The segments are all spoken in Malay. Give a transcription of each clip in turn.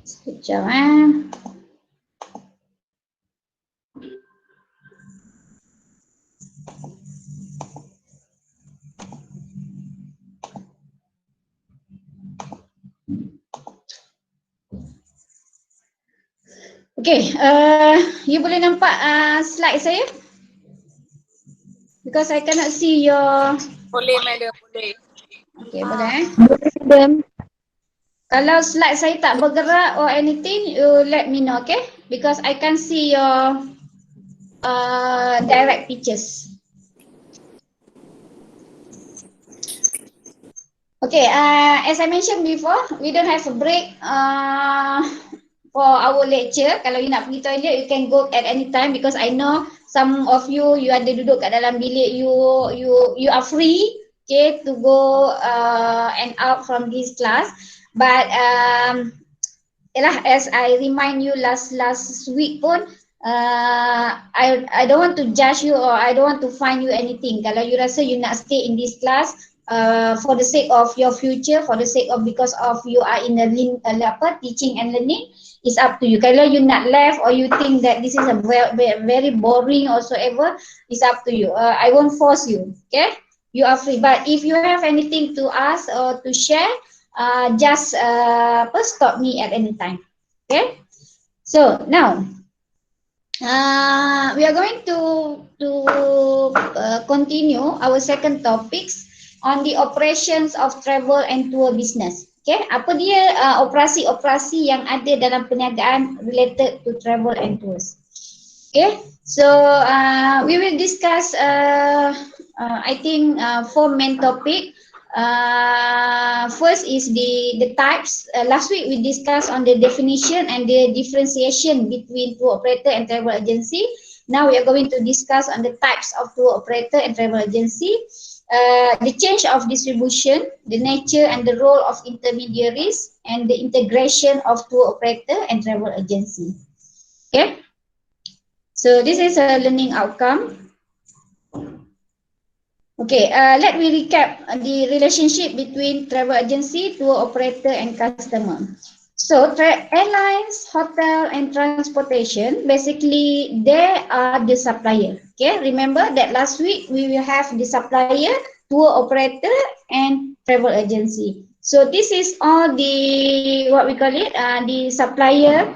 Sekejap eh. Okay, you boleh nampak slide saya? Because I cannot see your... Boleh, madam, boleh. Okay, boleh eh? Madam. Kalau slide saya tak bergerak or anything, you let me know, okay? Because I can see your direct pictures. Okay, as I mentioned before, we don't have a break for our lecture. Kalau you nak pergi toilet, you can go at any time because I know some of you, you ada duduk kat dalam bilik, you are free, okay, to go and out from this class. But as I remind you last week pun, I don't want to judge you or I don't want to find you anything. Kalau you rasa you nak stay in this class, for the sake of your future, for the sake of because of you are in the teaching and learning, it's up to you. Kalau you not left or you think that this is a very boring or so ever, it's up to you. I won't force you, okay? You are free. But if you have anything to ask or to share, just stop me at any time, okay? So now, we are going to continue our second topics on the operations of travel and tour business. Okay, apa dia operasi-operasi yang ada dalam perniagaan related to travel and tours. Okay, so we will discuss I think 4 main topic. First is the types. Last week we discussed on the definition and the differentiation between tour operator and travel agency. Now we are going to discuss on the types of tour operator and travel agency. The change of distribution, the nature and the role of intermediaries, and the integration of tour operator and travel agency. Okay, so this is a learning outcome. Okay, let me recap the relationship between travel agency, tour operator, and customer. So, airlines, hotel, and transportation, basically, they are the supplier. Okay, remember that last week we will have the supplier, tour operator, and travel agency. So, this is all the, what we call it, the supplier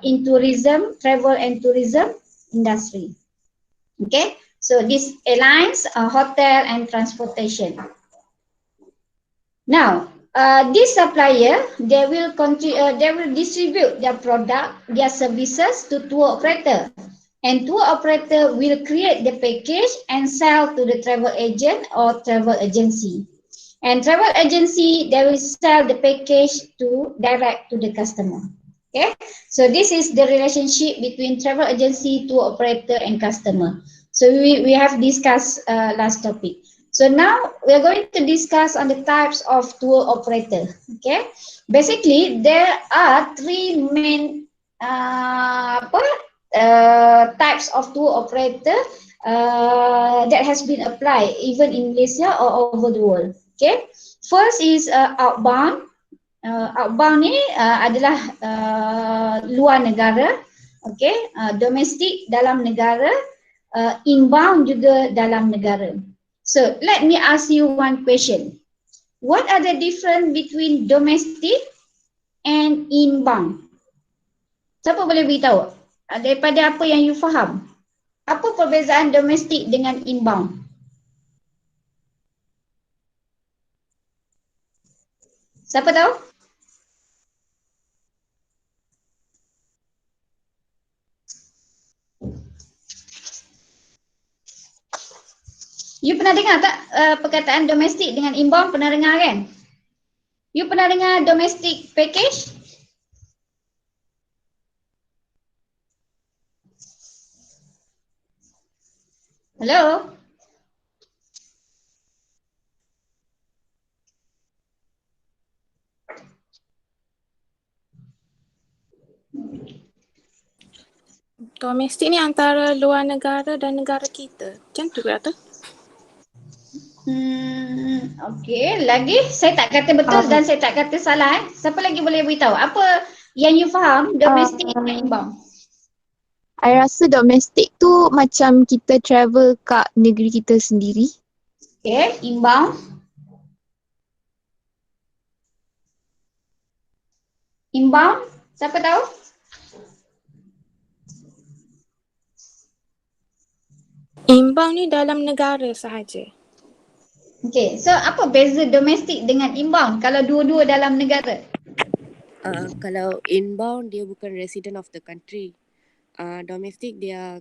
in tourism, travel and tourism industry. Okay. So this airlines, hotel and transportation. Now, this supplier, they will distribute their product, their services to tour operator, and tour operator will create the package and sell to the travel agent or travel agency. And travel agency, they will sell the package to direct to the customer. Okay, so this is the relationship between travel agency, tour operator, and customer. So we have discussed last topic. So now we are going to discuss on the types of tour operator. Okay, basically there are 3 main types of tour operator that has been applied even in Malaysia or over the world. Okay, first is outbound. Outbound ni adalah luar negara. Okay, domestik dalam negara. Inbound juga dalam negara. So let me ask you one question. What are the difference between domestic and inbound? Siapa boleh beritahu? Daripada apa yang you faham, apa perbezaan domestik dengan inbound? Siapa tahu? You pernah dengar tak perkataan domestik dengan inbound? Pernah dengar kan? You pernah dengar domestic package? Hello? Domestik ni antara luar negara dan negara kita. Macam tu ke Rata? Okey, lagi saya tak kata betul dan saya tak kata salah. Siapa lagi boleh beritahu? Apa yang you faham domestik dan inbound? I rasa domestik tu macam kita travel kat negeri kita sendiri. Okey, inbound. Inbound, siapa tahu? Inbound ni dalam negara sahaja. Okey, so apa beza domestik dengan inbound kalau dua-dua dalam negara? Kalau inbound dia bukan resident of the country. Domestic dia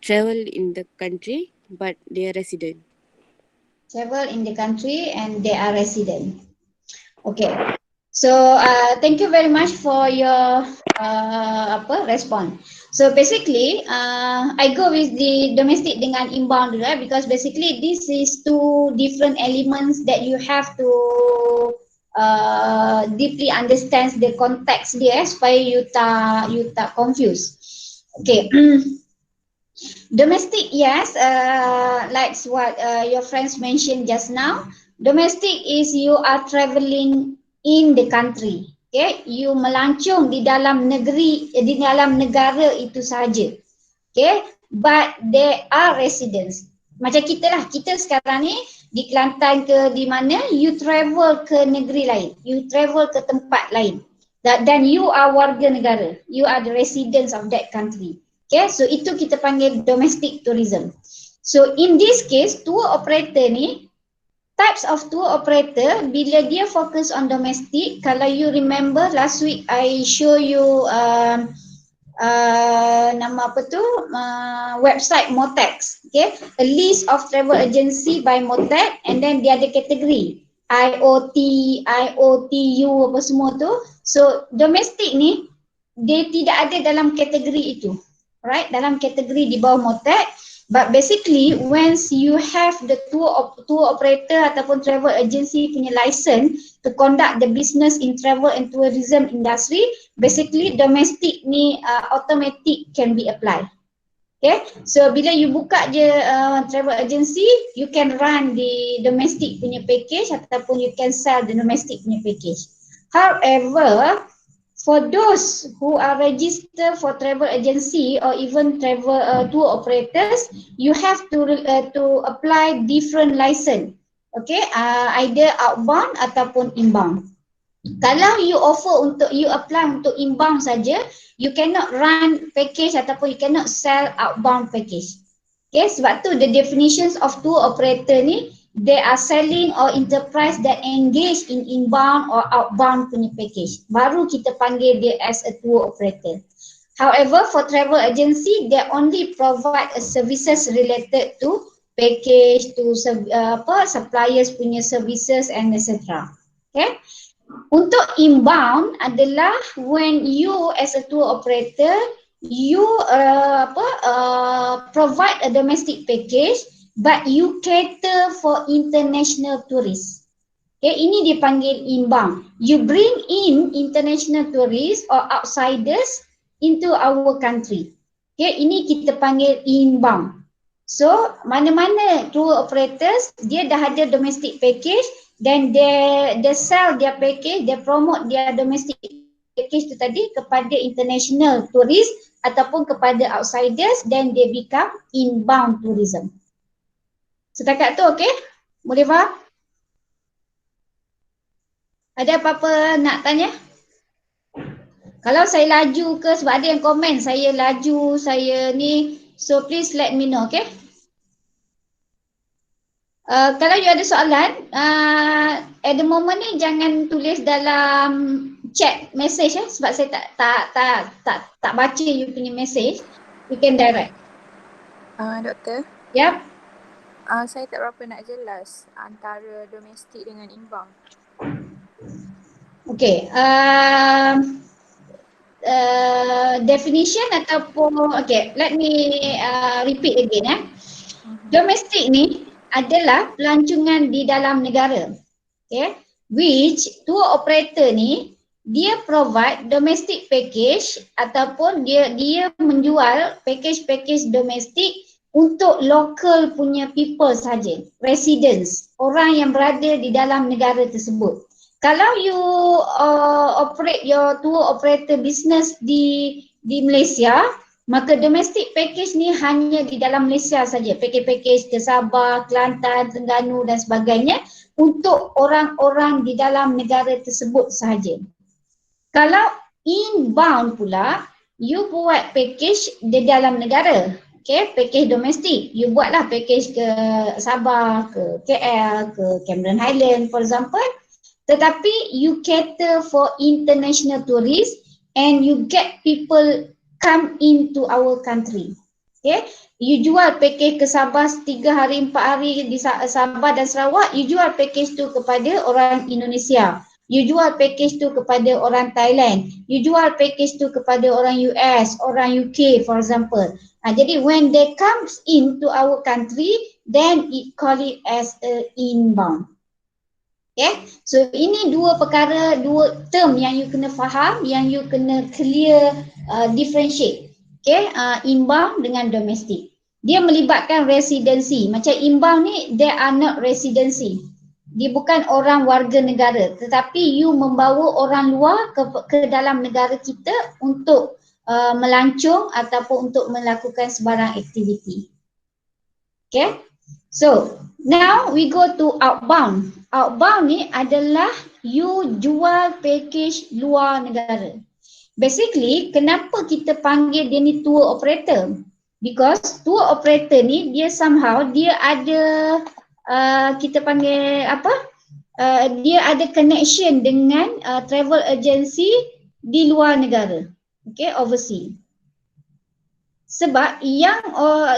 travel in the country but they are resident. Travel in the country and they are resident. Okay. So thank you very much for your response. So basically I go with the domestic dengan inbound dulu because basically this is two different elements that you have to deeply understand the context dia supaya you tak confused. Okay. Domestic, yes, like what your friends mentioned just now. Domestic is you are traveling in the country. Okay, you melancong di dalam negeri, di dalam negara itu sahaja. Okay, but they are residents. Macam kita lah, kita sekarang ni di Kelantan ke di mana, you travel ke negeri lain, you travel ke tempat lain. Dan you are warga negara, you are the residents of that country. Okay, so itu kita panggil domestic tourism. So in this case, tour operator ni, types of tour operator, bila dia focus on domestic, kalau you remember last week I show you nama apa tu, website Motex, okay, a list of travel agency by Motex, and then dia ada kategori IOT, IOTU apa semua tu. So domestic ni dia tidak ada dalam kategori itu, right, dalam kategori di bawah Motex. But basically once you have the tour operator ataupun travel agency punya license to conduct the business in travel and tourism industry, basically domestic ni automatic can be applied. Okay, so bila you buka je travel agency, you can run the domestic punya package ataupun you can sell the domestic punya package. However, for those who are registered for travel agency or even travel tour operators, you have to apply different license. Okay, either outbound ataupun inbound. Kalau you offer untuk you apply untuk inbound saja, you cannot run package ataupun you cannot sell outbound package. Okay, sebab tu the definitions of tour operator ni, they are selling or enterprise that engage in inbound or outbound punya package. Baru kita panggil dia as a tour operator. However, for travel agency, they only provide a services related to package, to suppliers punya services and etc. Okay. Untuk inbound adalah when you as a tour operator, you provide a domestic package but you cater for international tourists. Okay, ini dipanggil inbound. You bring in international tourists or outsiders into our country. Okay, ini kita panggil inbound. So, mana-mana tour operators, dia dah ada domestic package, then they sell their package, they promote their domestic package tu tadi kepada international tourist ataupun kepada outsiders, then they become inbound tourism. Setakat tu okey? Boleh faham? Ada apa-apa nak tanya? Kalau saya laju ke, sebab ada yang komen saya laju, saya ni, so please let me know, okay? Kalau you ada soalan, at the moment ni jangan tulis dalam chat message sebab saya tak baca you punya message. You can direct. Doktor, Yep. saya tak berapa nak jelas antara domestik dengan inbound. Okay. Definition ataupun, okay, let me repeat again. Domestik ni adalah pelancongan di dalam negara, okay, which tour operator ni dia provide domestic package ataupun dia menjual package domestik untuk local punya people saja, residents, orang yang berada di dalam negara tersebut. Kalau you operate your tour operator business di Malaysia, maka domestic package ni hanya di dalam Malaysia saja. Package-package ke Sabah, Kelantan, Terengganu dan sebagainya untuk orang-orang di dalam negara tersebut sahaja. Kalau inbound pula, you buat package di dalam negara. Okay, package domestik. You buatlah package ke Sabah, ke KL, ke Cameron Highland for example. Tetapi you cater for international tourists and you get people come into our country. Okay, you jual package ke Sabah 3 hari 4 hari di Sabah dan Sarawak, you jual package tu kepada orang Indonesia. You jual package tu kepada orang Thailand. You jual package tu kepada orang US, orang UK for example. Jadi when they comes into our country, then it call it as a inbound. Okay, so ini dua perkara, dua term yang you kena faham, yang you kena clear, differentiate. Okay, inbound dengan domestic. Dia melibatkan residency. Macam inbound ni, they are not residency. Dia bukan orang warga negara, tetapi you membawa orang luar ke dalam negara kita untuk melancong ataupun untuk melakukan sebarang aktiviti. Okay, so now we go to outbound. Outbound ni adalah you jual package luar negara. Basically, kenapa kita panggil dia ni tour operator? Because tour operator ni dia somehow dia ada kita panggil apa? Dia ada connection dengan travel agency di luar negara. Okay, overseas. Sebab yang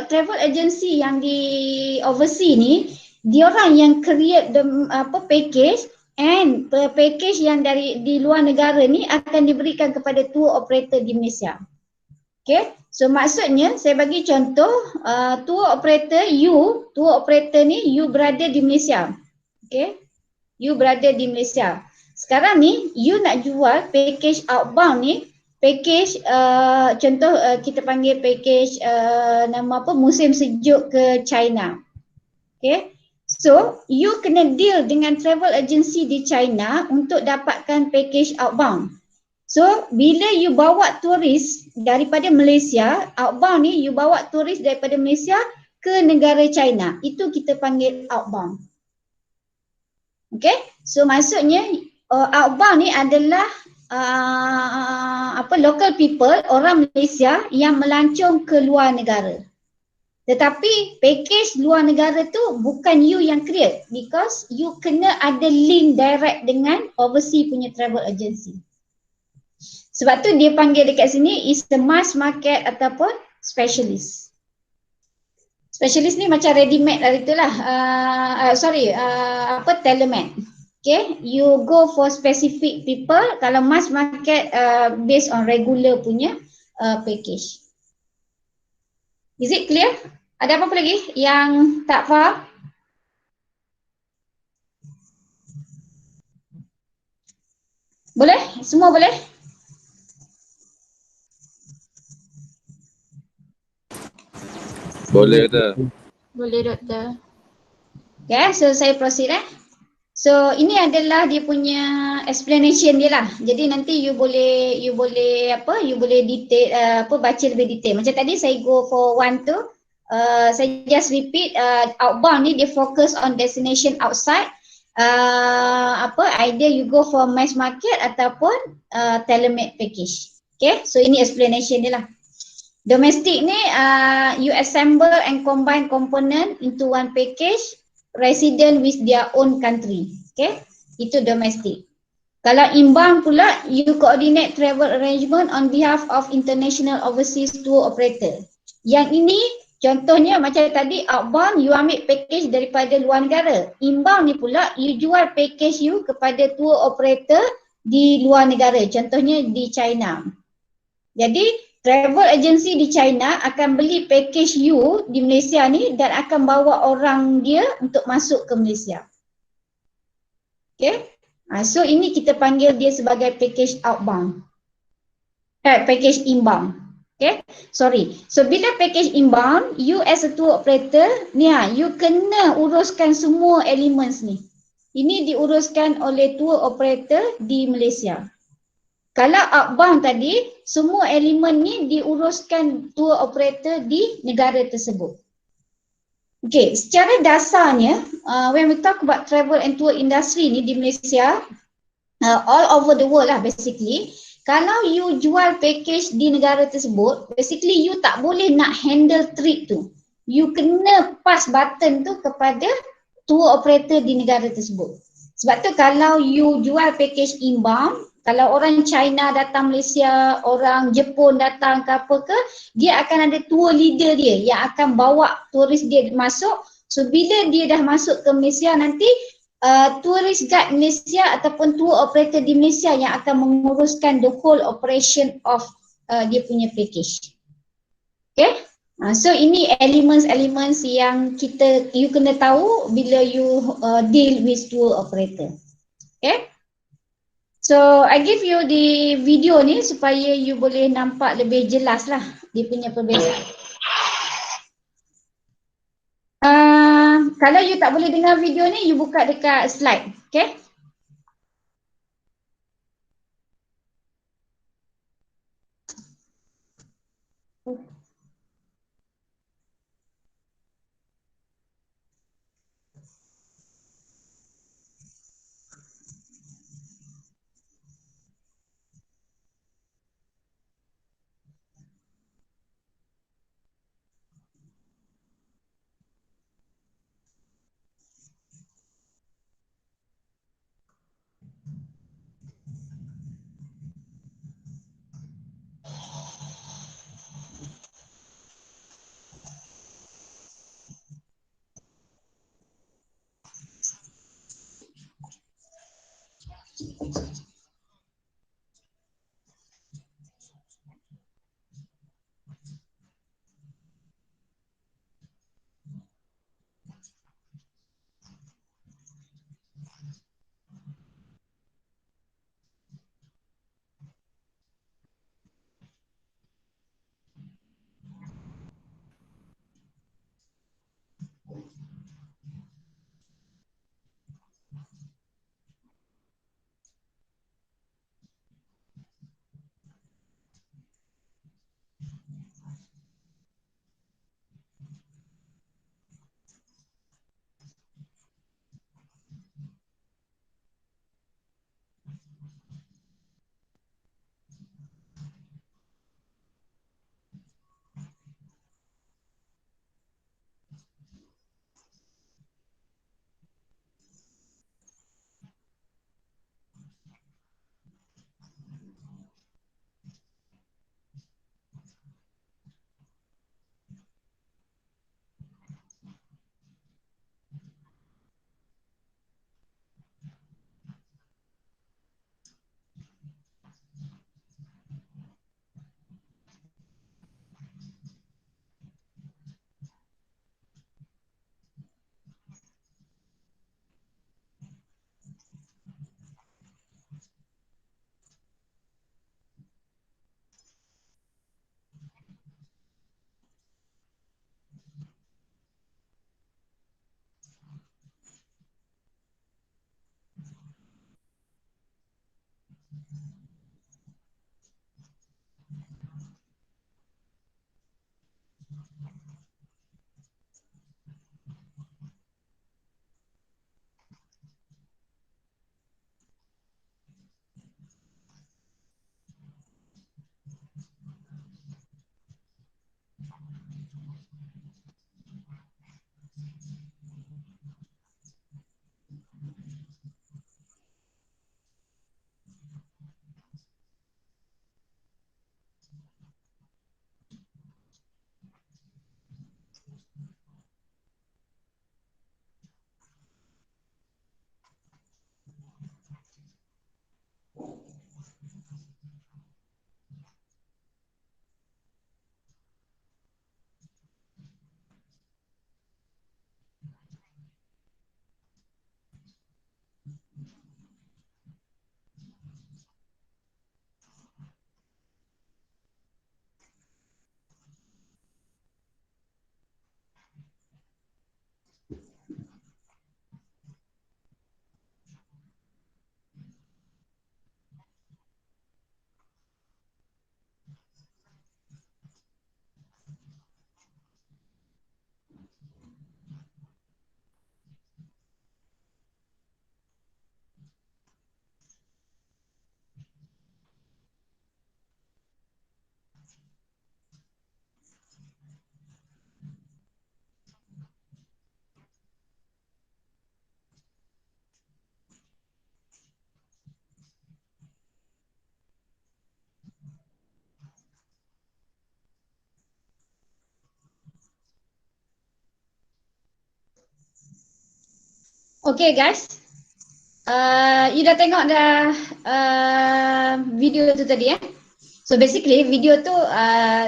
travel agency yang di overseas ni, dia orang yang create the package, and package yang dari di luar negara ni akan diberikan kepada tour operator di Malaysia. Okay, so maksudnya saya bagi contoh, tour operator ni you berada di Malaysia. Okay, you berada di Malaysia. Sekarang ni you nak jual package outbound ni, package contoh kita panggil package nama apa, musim sejuk ke China. Okay, so you kena deal dengan travel agency di China untuk dapatkan package outbound. So bila you bawa turis daripada Malaysia, outbound ni you bawa turis daripada Malaysia ke negara China, itu kita panggil outbound. Okay, so maksudnya outbound ni adalah local people, orang Malaysia yang melancong ke luar negara. Tetapi package luar negara tu bukan you yang create, because you kena ada link direct dengan overseas punya travel agency. Sebab tu dia panggil dekat sini is the mass market ataupun specialist. Specialist ni macam ready made dari itulah, tailor-made. Okay, you go for specific people. Kalau mass market based on regular punya package. Is it clear? Ada apa-apa lagi yang tak faham? Boleh? Semua boleh? Boleh doktor. Boleh doktor. Okay, so saya proceed So ini adalah dia punya explanation dia lah. Jadi nanti you boleh detail baca lebih detail. Macam tadi saya go for one tu, saya just repeat, outbound ni dia focus on destination outside. Either you go for mass market ataupun tailor-made package. Okay, so ini explanation dia lah. Domestic ni you assemble and combine component into one package, resident with their own country. Okay, itu domestic. Kalau inbound pula, you coordinate travel arrangement on behalf of international overseas tour operator. Yang ini contohnya macam tadi, outbound you ambil package daripada luar negara. Inbound ni pula you jual package you kepada tour operator di luar negara, contohnya di China. Jadi travel agency di China akan beli package you di Malaysia ni dan akan bawa orang dia untuk masuk ke Malaysia. Okay, so ini kita panggil dia sebagai package outbound. Package inbound. Okay, sorry. So bila package inbound, you as a tour operator, ni you kena uruskan semua elements ni. Ini diuruskan oleh tour operator di Malaysia. Kalau outbound tadi, semua elemen ni diuruskan tour operator di negara tersebut. Okay, secara dasarnya, when we talk about travel and tour industry ni di Malaysia, all over the world lah basically, kalau you jual package di negara tersebut, basically you tak boleh nak handle trip tu. You kena pass button tu kepada tour operator di negara tersebut. Sebab tu kalau you jual package inbound, kalau orang China datang Malaysia, orang Jepun datang ke apa ke, dia akan ada tour leader dia yang akan bawa turis dia masuk. So bila dia dah masuk ke Malaysia nanti, tourist guide Malaysia ataupun tour operator di Malaysia yang akan menguruskan the whole operation of dia punya package. Okay? So ini elements yang you kena tahu bila you deal with tour operator. Okay? So I give you the video ni supaya you boleh nampak lebih jelas lah dia punya perbezaan. Kalau you tak boleh dengar video ni, you buka dekat slide. Okay? Okay guys, you dah tengok dah video tu tadi ya. So basically video tu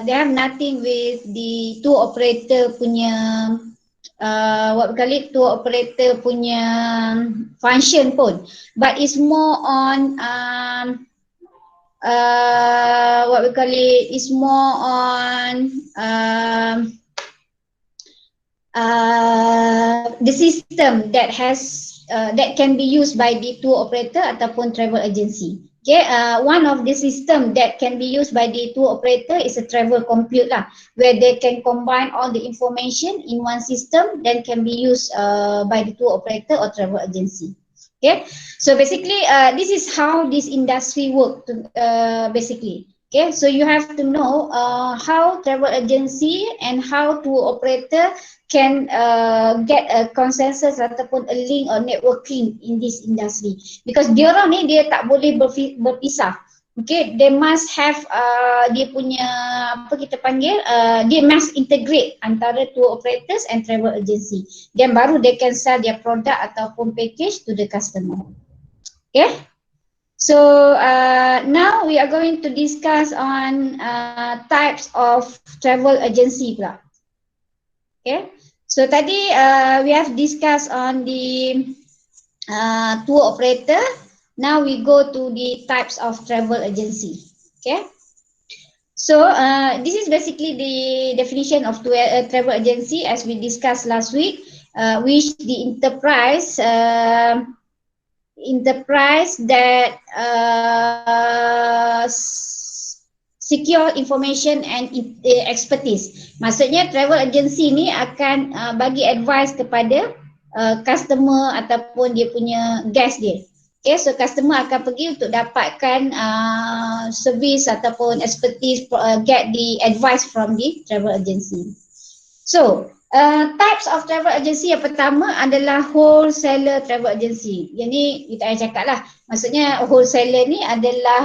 they have nothing with the tour operator punya what we call it, tour operator punya function pun, but it's more on what we call it, is more on the system that has that can be used by the tour operator ataupun travel agency. Okay, one of the system that can be used by the tour operator is a travel compute lah, where they can combine all the information in one system, then can be used by the tour operator or travel agency. Okay, so basically this is how this industry work basically. Okay, so you have to know how travel agency and how tour operator can get a consensus ataupun a link or networking in this industry, because diorang ni dia tak boleh berpisah. Okay, they must have dia punya apa kita panggil, dia must integrate antara tour operators and travel agency, then baru they can sell their product ataupun package to the customer. Okay, so now we are going to discuss on types of travel agency pula. Okay, so tadi we have discussed on the tour operator. Now we go to the types of travel agency. Okay, so this is basically the definition of travel agency as we discussed last week, which the enterprise that secure information and expertise. Maksudnya travel agency ni akan bagi advice kepada customer ataupun dia punya guest dia. Okay, so customer akan pergi untuk dapatkan service ataupun expertise, get the advice from the travel agency. So types of travel agency yang pertama adalah wholesaler travel agency. Yang ni kita akan cakap lah, maksudnya wholesaler ni adalah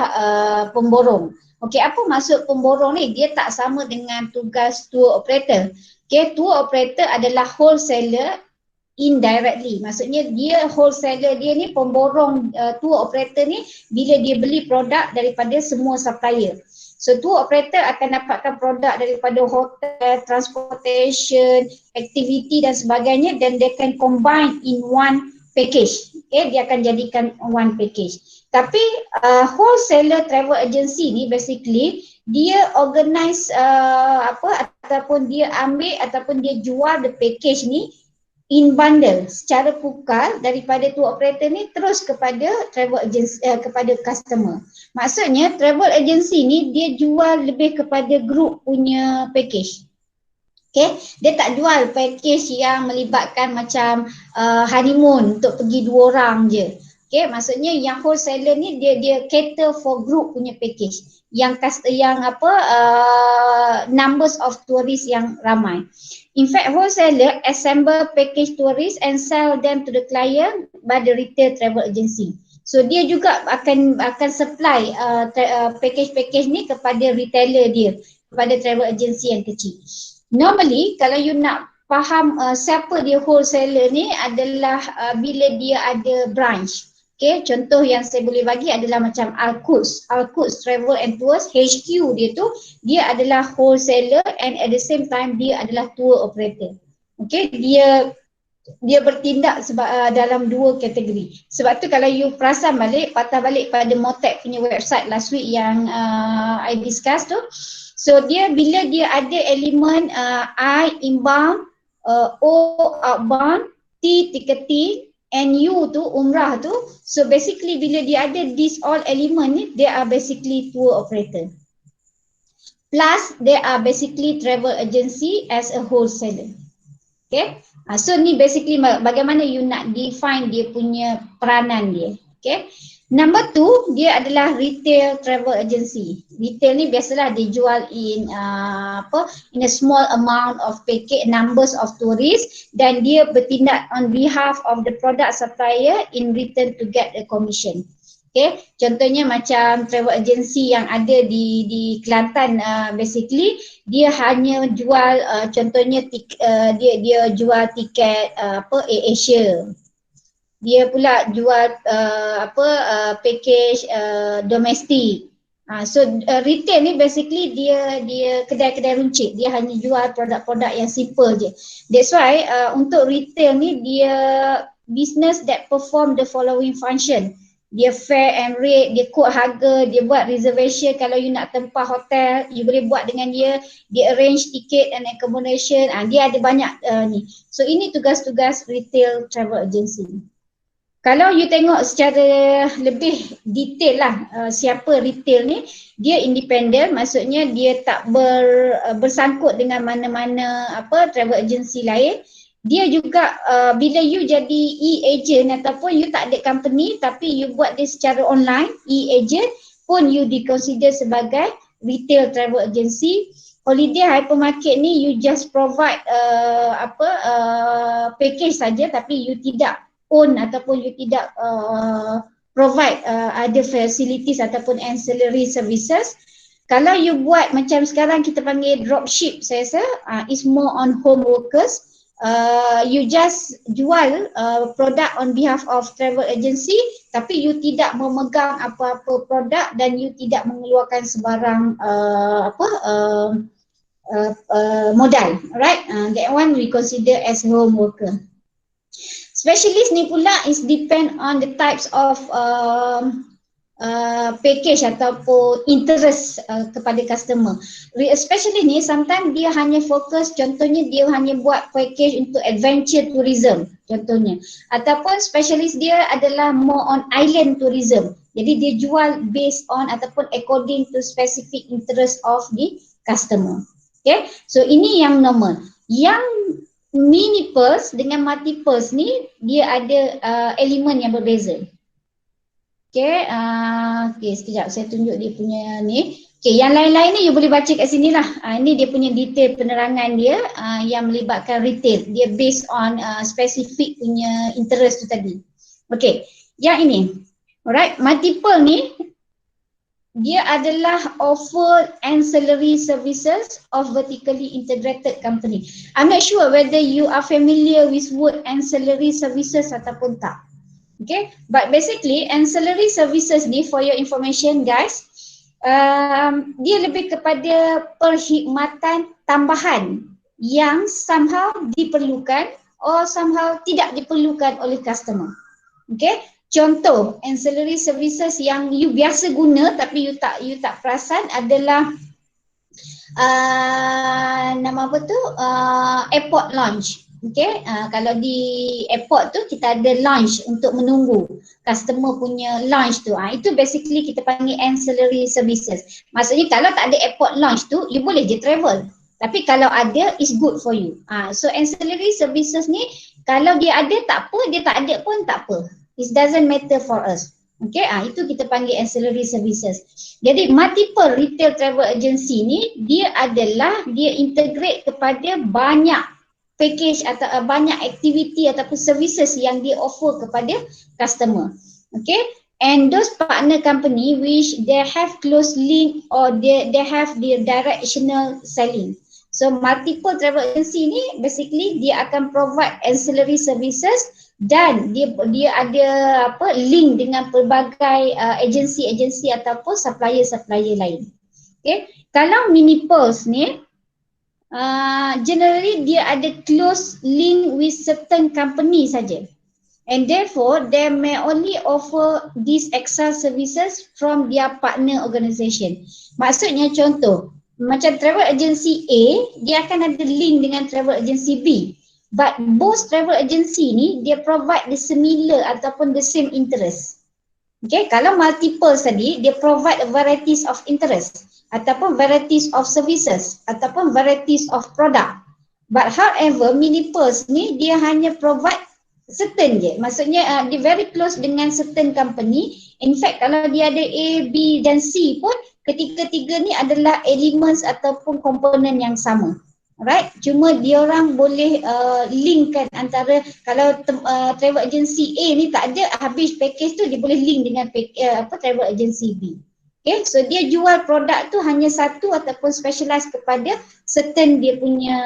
pemborong. Okey, apa maksud pemborong ni? Dia tak sama dengan tugas tour operator. Okey, tour operator adalah wholesaler indirectly. Maksudnya dia wholesaler, dia ni pemborong tour operator ni bila dia beli produk daripada semua supplier. So tour operator akan dapatkan produk daripada hotel, transportation, activity dan sebagainya, dan they can combine in one package. Okay, dia akan jadikan one package. Tapi wholesaler travel agency ni basically dia organize ataupun dia ambil ataupun dia jual the package ni in bundle secara pukal daripada tour operator ni terus kepada travel agency, kepada customer. Maksudnya travel agency ni dia jual lebih kepada group punya package. Okay, dia tak jual package yang melibatkan macam honeymoon untuk pergi 2 orang je. Okay, maksudnya yang wholesaler ni dia cater for group punya package yang numbers of tourists yang ramai. In fact, wholesaler assemble package tourists and sell them to the client by the retail travel agency. So dia juga akan supply package-package ni kepada retailer dia, kepada travel agency yang kecil. Normally kalau you nak faham siapa dia wholesaler ni adalah bila dia ada branch. Okay, contoh yang saya boleh bagi adalah macam Al-Quds Travel and Tours, HQ dia tu, dia adalah wholesaler and at the same time dia adalah tour operator. Okay, dia bertindak dalam 2 kategori. Sebab tu kalau you perasan balik, patah balik pada Motec punya website last week yang I discuss tu, so dia bila dia ada elemen I inbound, O outbound, T ticketing, and U tu umrah tu, so basically bila dia ada these all element ni, they are basically tour operator. Plus they are basically travel agency as a wholesaler. Okay, so ni basically bagaimana you nak define dia punya peranan dia. Okay, number 2 dia adalah retail travel agency. Retail ni biasalah dijual in in a small amount of package, numbers of tourists, dan dia bertindak on behalf of the product supplier in return to get a commission. Okay, contohnya macam travel agency yang ada di Kelantan, basically dia hanya jual contohnya dia jual tiket AirAsia. dia pula jual package domestik. So retail ni basically dia kedai-kedai runcit, dia hanya jual produk-produk yang simple je. That's why untuk retail ni dia business that perform the following function. Dia fair and rate, dia quote harga, dia buat reservation kalau you nak tempah hotel, you boleh buat dengan dia arrange ticket and accommodation, dia ada banyak ni. So ini tugas-tugas retail travel agency. Kalau you tengok secara lebih detail lah siapa retail ni, dia independent, maksudnya dia tak bersangkut dengan mana-mana travel agency lain. Dia juga bila you jadi e-agent ataupun you tak ada company tapi you buat dia secara online, e-agent pun you diconsider sebagai retail travel agency. Holiday hypermarket ni you just provide package saja tapi you tidak own ataupun you tidak provide other facilities ataupun ancillary services. Kalau you buat macam sekarang kita panggil dropship, saya rasa is more on home workers. You just jual produk on behalf of travel agency tapi you tidak memegang apa-apa produk dan you tidak mengeluarkan sebarang modal, right? That one we consider as home worker. Specialist ni pula is depend on the types of package ataupun interest kepada customer. Specialist ni sometimes dia hanya fokus, contohnya dia hanya buat package untuk adventure tourism contohnya, ataupun specialist dia adalah more on island tourism. Jadi dia jual based on ataupun according to specific interest of the customer. Okay, so ini yang normal. Yang mini pearls dengan multiples ni dia ada elemen yang berbeza. Okay, sekejap saya tunjuk dia punya ni. Okay, yang lain-lain ni you boleh baca kat sini lah. Ini dia punya detail penerangan dia yang melibatkan retail. Dia based on specific punya interest tu tadi. Okay, yang ini. Alright, multiple ni dia adalah offer ancillary services of vertically integrated company. I'm not sure whether you are familiar with word ancillary services ataupun tak. Okay, but basically ancillary services ni, for your information guys, dia lebih kepada perkhidmatan tambahan yang somehow diperlukan or somehow tidak diperlukan oleh customer. Okay, contoh ancillary services yang you biasa guna tapi you tak perasan adalah airport lounge. Okay, kalau di airport tu kita ada lounge untuk menunggu customer punya lounge tu. Itu basically kita panggil ancillary services. Maksudnya kalau tak ada airport lounge tu, you boleh je travel. Tapi kalau ada, is good for you. So ancillary services ni, kalau dia ada tak apa, dia tak ada pun tak apa. It doesn't matter for us. Okay, itu kita panggil ancillary services. Jadi multiple retail travel agency ni, dia integrate kepada banyak package atau banyak aktiviti ataupun services yang dia offer kepada customer. Okay, and those partner company which they have close link or they have the directional selling. So multiple travel agency ni basically dia akan provide ancillary services dan dia ada link dengan pelbagai agensi-agensi ataupun supplier-supplier lain. Okay, kalau mini pearls ni generally dia ada close link with certain company saja, and therefore they may only offer these extra services from their partner organisation. Maksudnya contoh macam travel agency A, dia akan ada link dengan travel agency B, but both travel agency ni dia provide the similar ataupun the same interest. Okay, kalau multiple tadi dia provide a varieties of interest ataupun varieties of services ataupun varieties of product. But however mini pearls ni dia hanya provide certain je. Maksudnya dia very close dengan certain company. In fact kalau dia ada A, B dan C pun ketiga-tiga ni adalah elements ataupun komponen yang sama. Right? Cuma diorang boleh linkkan antara, kalau travel agency A ni tak ada, habis package tu dia boleh link dengan travel agency B. Okay, so dia jual produk tu hanya satu ataupun specialize kepada certain dia punya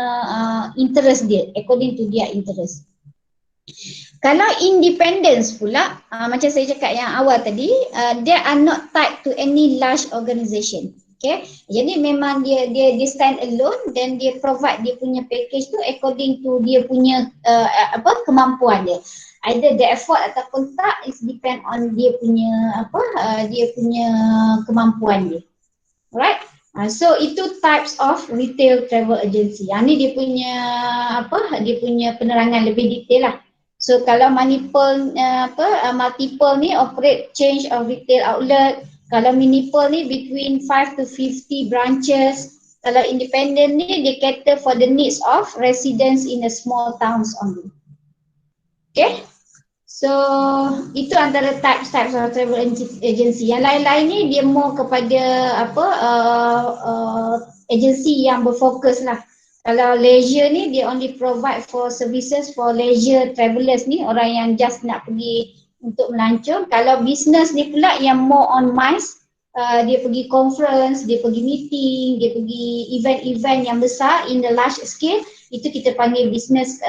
interest dia, according to their interest. Kalau independence pula, macam saya cakap yang awal tadi, they are not tied to any large organisation. Okay, jadi memang dia stand alone dan dia provide dia punya package tu according to dia punya kemampuan dia. Either they afford ataupun tak, it depend on dia punya dia punya kemampuan dia. Alright. So itu types of retail travel agency. Ni dia punya dia punya penerangan lebih detail lah. So kalau multiple ni operate change of retail outlet. Kalau multiple ni between 5 to 50 branches. Kalau independent ni they cater for the needs of residents in the small towns only. Okay. So itu antara types of travel agency. Yang lain-lain ni dia more kepada agency yang berfokus lah. Kalau leisure ni dia only provide for services for leisure travellers ni, orang yang just nak pergi untuk melancong. Kalau business ni pula yang more on MICE, dia pergi conference, dia pergi meeting, dia pergi event-event yang besar in the large scale, itu kita panggil business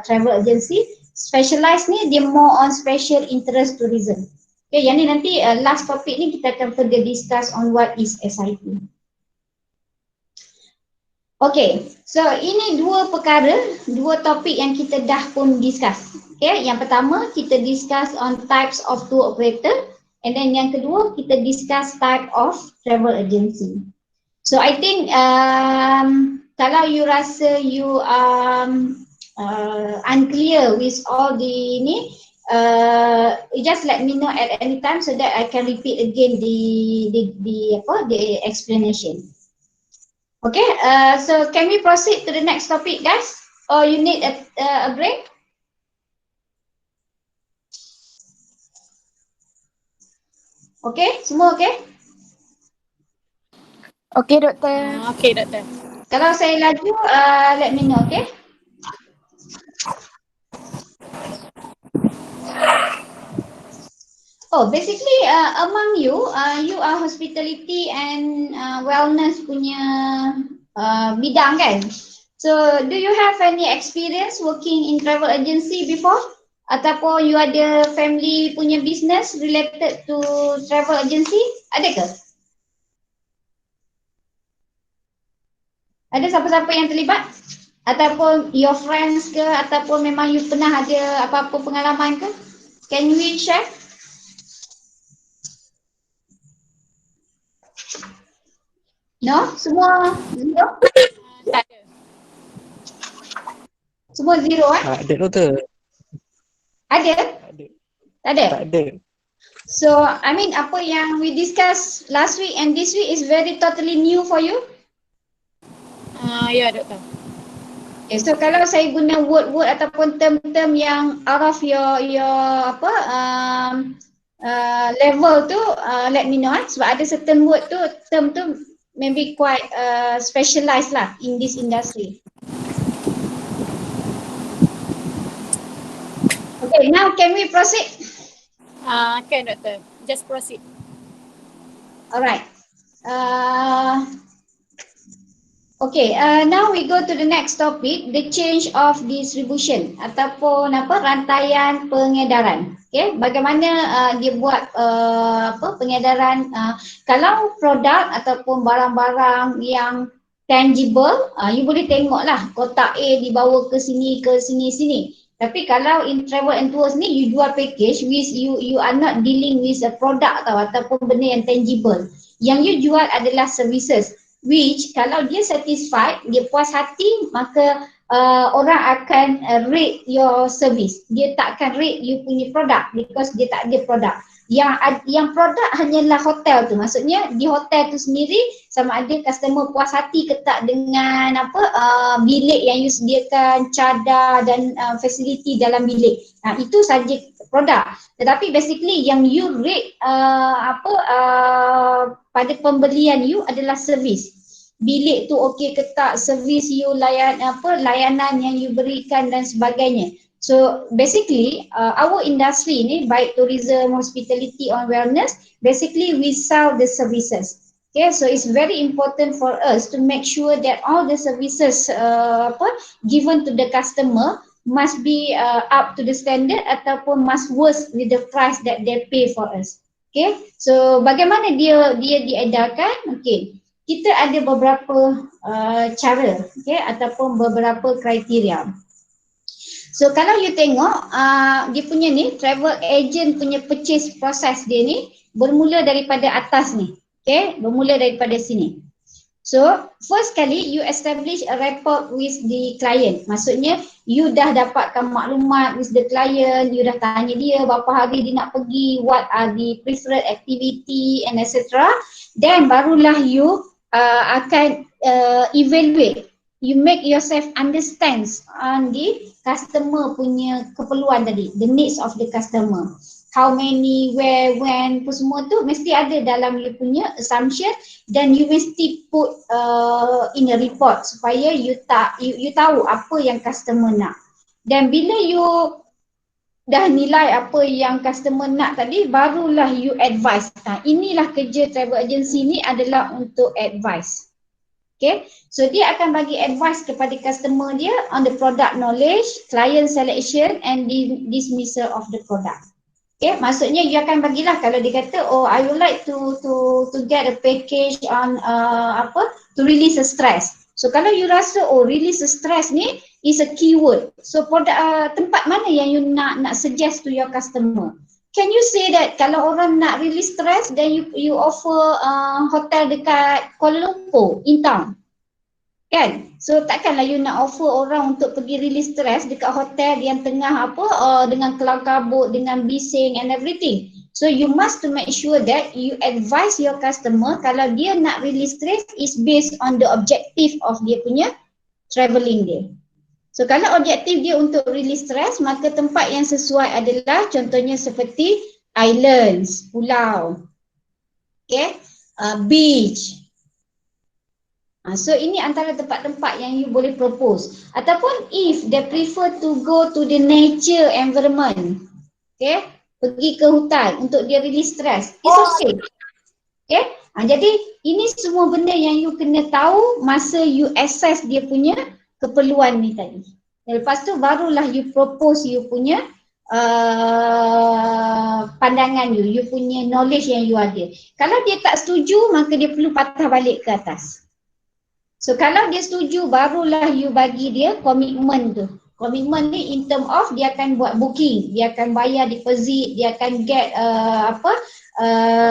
travel agency. Specialized ni dia more on special interest tourism. Okay, yang ni nanti last topic ni kita akan further discuss on what is SIT. Okay, so ini dua topik yang kita dah pun discuss. Okay, yang pertama kita discuss on types of tour operator, and then yang kedua kita discuss type of travel agency. So I think kalau you rasa you unclear with all the ni, you just let me know at any time so that I can repeat again the explanation. Okay, so can we proceed to the next topic, guys? Or you need a break? Okay, semua okay? Okay, doktor. Okay, doktor. Kalau saya laju, let me know, okay? Oh, basically among you, you are hospitality and wellness punya bidang kan? So, do you have any experience working in travel agency before? Ataupun you ada family punya business related to travel agency? Ada ke? Ada siapa-siapa yang terlibat? Ataupun your friends ke? Ataupun memang you pernah ada apa-apa pengalaman ke? Can we share? No? Semua zero? Tak ada. Semua zero Ada doktor. Ada? Ada. Tak ada? Tak ada. So, I mean apa yang we discuss last week and this week is very totally new for you? Ya, doktor. Okay, so kalau saya guna word-word ataupun term-term yang out of your level tu, let me know sebab ada certain word tu, term tu maybe quite specialized lah in this industry. Okay, now can we proceed? Kan, doktor. Just proceed. Alright. Okay, now we go to the next topic, the change of distribution ataupun rantaian pengedaran. Okay, bagaimana dia buat pengedaran kalau produk ataupun barang-barang yang tangible, you boleh tengok lah kotak A dibawa ke sini. Tapi kalau in travel and tours ni you jual package, which you are not dealing with a product ataupun benda yang tangible. Yang you jual adalah services, which kalau dia satisfied, dia puas hati, maka orang akan rate your service. Dia tak akan rate you punya produk because dia tak ada produk. Yang produk hanyalah hotel tu. Maksudnya di hotel tu sendiri sama ada customer puas hati ke tak dengan bilik yang you sediakan, cadar dan facility dalam bilik. Itu saja produk. Tetapi basically yang you rate pada pembelian you adalah service. Bilik tu okey ke tak, servis you, layanan yang you berikan dan sebagainya. So basically our industry ni, baik tourism, hospitality or wellness, basically we sell the services. Okay, so it's very important for us to make sure that all the services given to the customer must be up to the standard ataupun must worth with the price that they pay for us. Okay, so bagaimana dia diedarkan? Okay, kita ada beberapa cara, okay, ataupun beberapa kriteria. So kalau you tengok dia punya ni travel agent punya purchase process dia ni bermula daripada atas ni. Okay, bermula daripada sini. So first kali you establish a rapport with the client. Maksudnya you dah dapatkan maklumat with the client, you dah tanya dia berapa hari dia nak pergi, what are the preferred activity and etc. Then barulah you akan evaluate. You make yourself understand on the customer punya keperluan tadi, the needs of the customer. How many, where, when, semua tu mesti ada dalam you punya assumption, dan you mesti put in a report supaya you tahu apa yang customer nak. Dan bila you dah nilai apa yang customer nak tadi, barulah you advise. Inilah kerja travel agency ni adalah untuk advice. Okay, so dia akan bagi advice kepada customer dia on the product knowledge, client selection and dismissal of the product. Okay, maksudnya you akan bagilah kalau dia kata, oh I would like to get a package on to release the stress. So kalau you rasa oh release the stress ni is a keyword. So produk tempat mana yang you nak suggest to your customer? Can you say that kalau orang nak release stress, then you offer hotel dekat Kuala Lumpur in town? Kan? So takkanlah you nak offer orang untuk pergi release stress dekat hotel yang tengah dengan kelam kabut, dengan bising and everything. So you must to make sure that you advise your customer kalau dia nak release stress is based on the objective of dia punya travelling dia. So kalau objektif dia untuk release stress, maka tempat yang sesuai adalah contohnya seperti islands, pulau, okay, beach. So ini antara tempat-tempat yang you boleh propose. Ataupun if they prefer to go to the nature environment, okay, pergi ke hutan untuk dia release stress, it's okay. Okay, jadi ini semua benda yang you kena tahu masa you assess dia punya keperluan ni tadi. Dan lepas tu barulah you propose you punya pandangan you punya knowledge yang you ada. Kalau dia tak setuju, maka dia perlu patah balik ke atas. So kalau dia setuju, barulah you bagi dia komitmen tu. Komitmen ni in term of dia akan buat booking, dia akan bayar deposit, dia akan get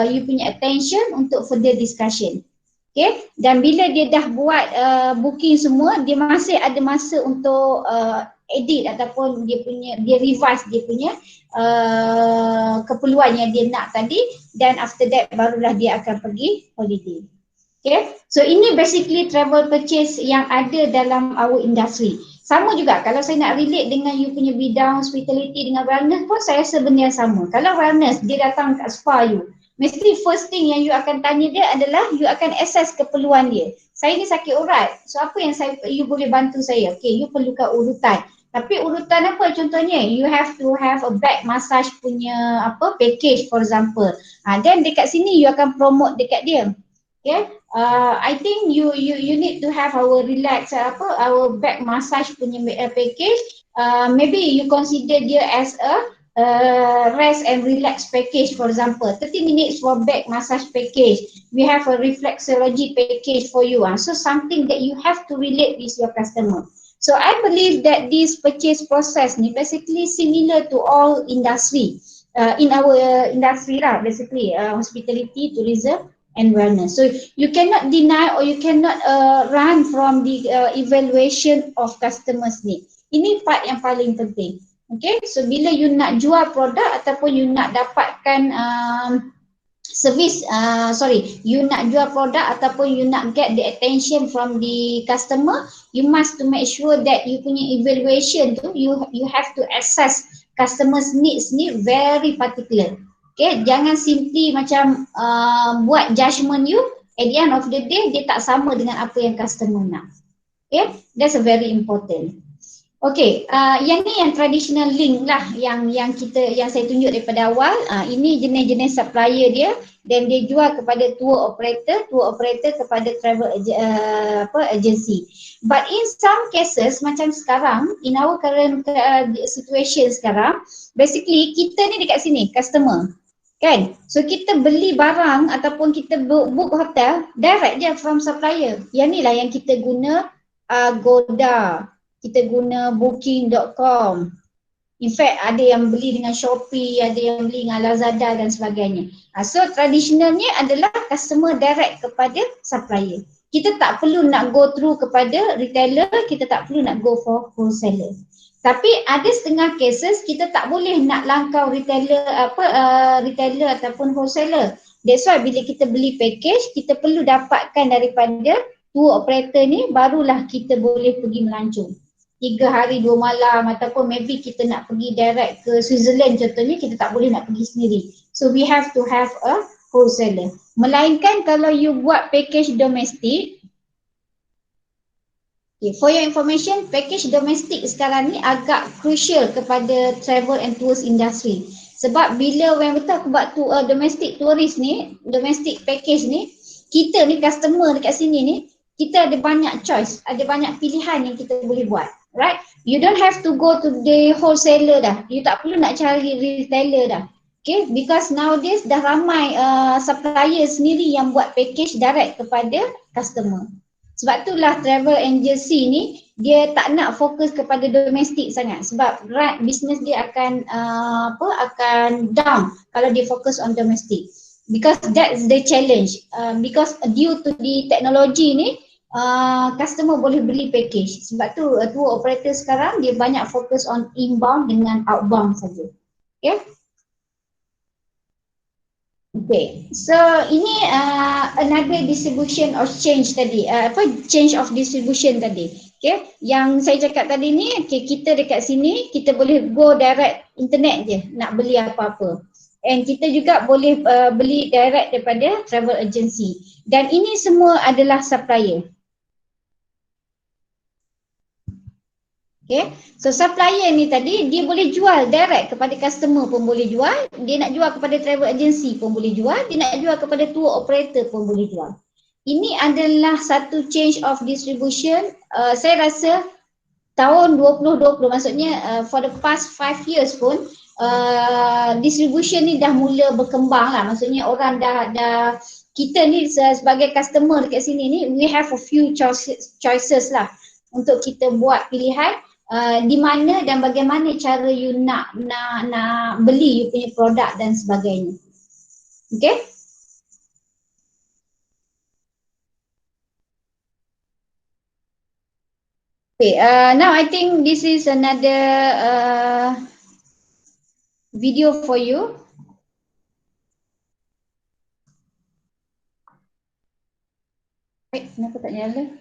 you punya attention untuk further discussion. Okay, dan bila dia dah buat booking semua, dia masih ada masa untuk edit ataupun dia revise dia punya keperluan yang dia nak tadi, dan after that barulah dia akan pergi holiday. Okay, so ini basically travel purchase yang ada dalam our industry. Sama juga kalau saya nak relate dengan you punya bidang hospitality dengan wellness pun saya rasa benda yang sama. Kalau wellness dia datang kat spa you, mesti first thing yang you akan tanya dia adalah you akan assess keperluan dia. Saya ni sakit urat, so apa yang you boleh bantu saya? Okay, you perlukan urutan. Tapi urutan apa contohnya? You have to have a back massage punya package for example. Then dekat sini you akan promote dekat dia. Okay, I think you need to have our relax our back massage punya package. Maybe you consider dia as a rest and relax package for example. 30 minutes for back massage package. We have a reflexology package for you. So something that you have to relate with your customer. So I believe that this purchase process ni basically similar to all industry. In our industry lah basically hospitality, tourism and wellness. So you cannot deny or you cannot run from the evaluation of customers ni. Ini part yang paling penting. Okay, so bila you nak jual produk ataupun you nak dapatkan you nak jual produk ataupun you nak get the attention from the customer, you must to make sure that you punya evaluation tu you have to assess customers needs ni very particular. Okay, jangan simply macam buat judgement you, at the end of the day dia tak sama dengan apa yang customer nak. Okay, that's a very important. Okay, yang ni yang traditional link lah yang saya tunjuk daripada awal. Ini jenis-jenis supplier dia then dia jual kepada tour operator kepada travel agency. But in some cases macam sekarang, in our current situation sekarang, basically kita ni dekat sini customer, kan? So kita beli barang ataupun kita book hotel direct je from supplier. Yang ni lah yang kita guna Agoda, kita guna booking.com. In fact ada yang beli dengan Shopee, ada yang beli dengan Lazada dan sebagainya. So traditionalnya adalah customer direct kepada supplier. Kita tak perlu nak go through kepada retailer, kita tak perlu nak go for wholesaler. Tapi ada setengah cases kita tak boleh nak langkau retailer retailer ataupun wholesaler. That's why bila kita beli package, kita perlu dapatkan daripada tour operator ni, barulah kita boleh pergi melancong. 3 hari 2 malam ataupun maybe kita nak pergi direct ke Switzerland contohnya, kita tak boleh nak pergi sendiri. So we have to have a wholesaler. Melainkan kalau you buat package domestik, okay, for your information, package domestik sekarang ni agak crucial kepada travel and tours industry. Sebab bila when kita buat domestic tourist ni, domestic package ni, kita ni customer dekat sini ni, kita ada banyak choice, ada banyak pilihan yang kita boleh buat. Right? You don't have to go to the wholesaler dah. You tak perlu nak cari retailer dah. Okay? Because nowadays dah ramai supplier sendiri yang buat package direct kepada customer. Sebab itulah travel agency ni dia tak nak fokus kepada domestik sangat. Sebab business dia akan akan down kalau dia fokus on domestic. Because that's the challenge. Because due to the technology ni, customer boleh beli package. Sebab tu tour operator sekarang dia banyak fokus on inbound dengan outbound saja. Okay. Okay, so ini another distribution or change tadi, change of distribution tadi. Okay, yang saya cakap tadi ni, okay, kita dekat sini kita boleh go direct internet je nak beli apa-apa. And kita juga boleh beli direct daripada travel agency. Dan ini semua adalah supplier. Okay, so supplier ni tadi dia boleh jual direct kepada customer pun boleh jual, dia nak jual kepada travel agency pun boleh jual, dia nak jual kepada tour operator pun boleh jual. Ini adalah satu change of distribution, saya rasa tahun 2020, maksudnya for the past 5 years pun distribution ni dah mula berkembang lah, maksudnya orang dah kita ni sebagai customer dekat sini ni, we have a few choices lah untuk kita buat pilihan. Di mana dan bagaimana cara you nak beli you punya produk dan sebagainya. Okay? Okay, now I think this is another video for you. Kenapa tak nyala?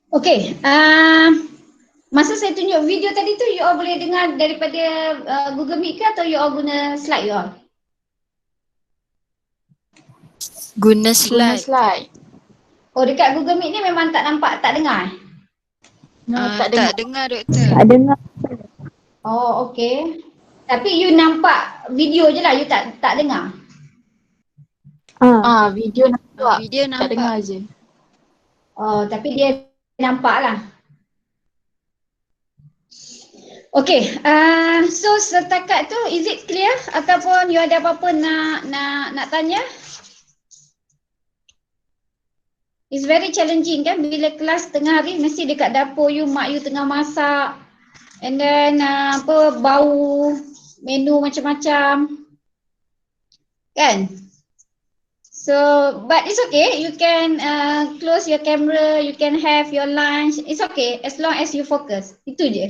Okay, masa saya tunjuk video tadi tu, you all boleh dengar daripada Google Meet ke atau you all guna slide you all? Guna Guna slide. slide. Oh, dekat Google Meet ni memang tak nampak, tak dengar? Tak Tak dengar doktor. Tak dengar. Oh, okay. Tapi you nampak video je lah, you tak dengar? Video nampak. Video Tak nampak. dengar je. Oh, tapi dia nampak lah. Okay, so setakat tu is it clear ataupun you ada apa-apa nak tanya? It's very challenging kan bila kelas tengah hari mesti dekat dapur you, mak you tengah masak and then bau menu macam-macam kan? So but it's okay, you can close your camera, you can have your lunch, it's okay as long as you focus, itu je.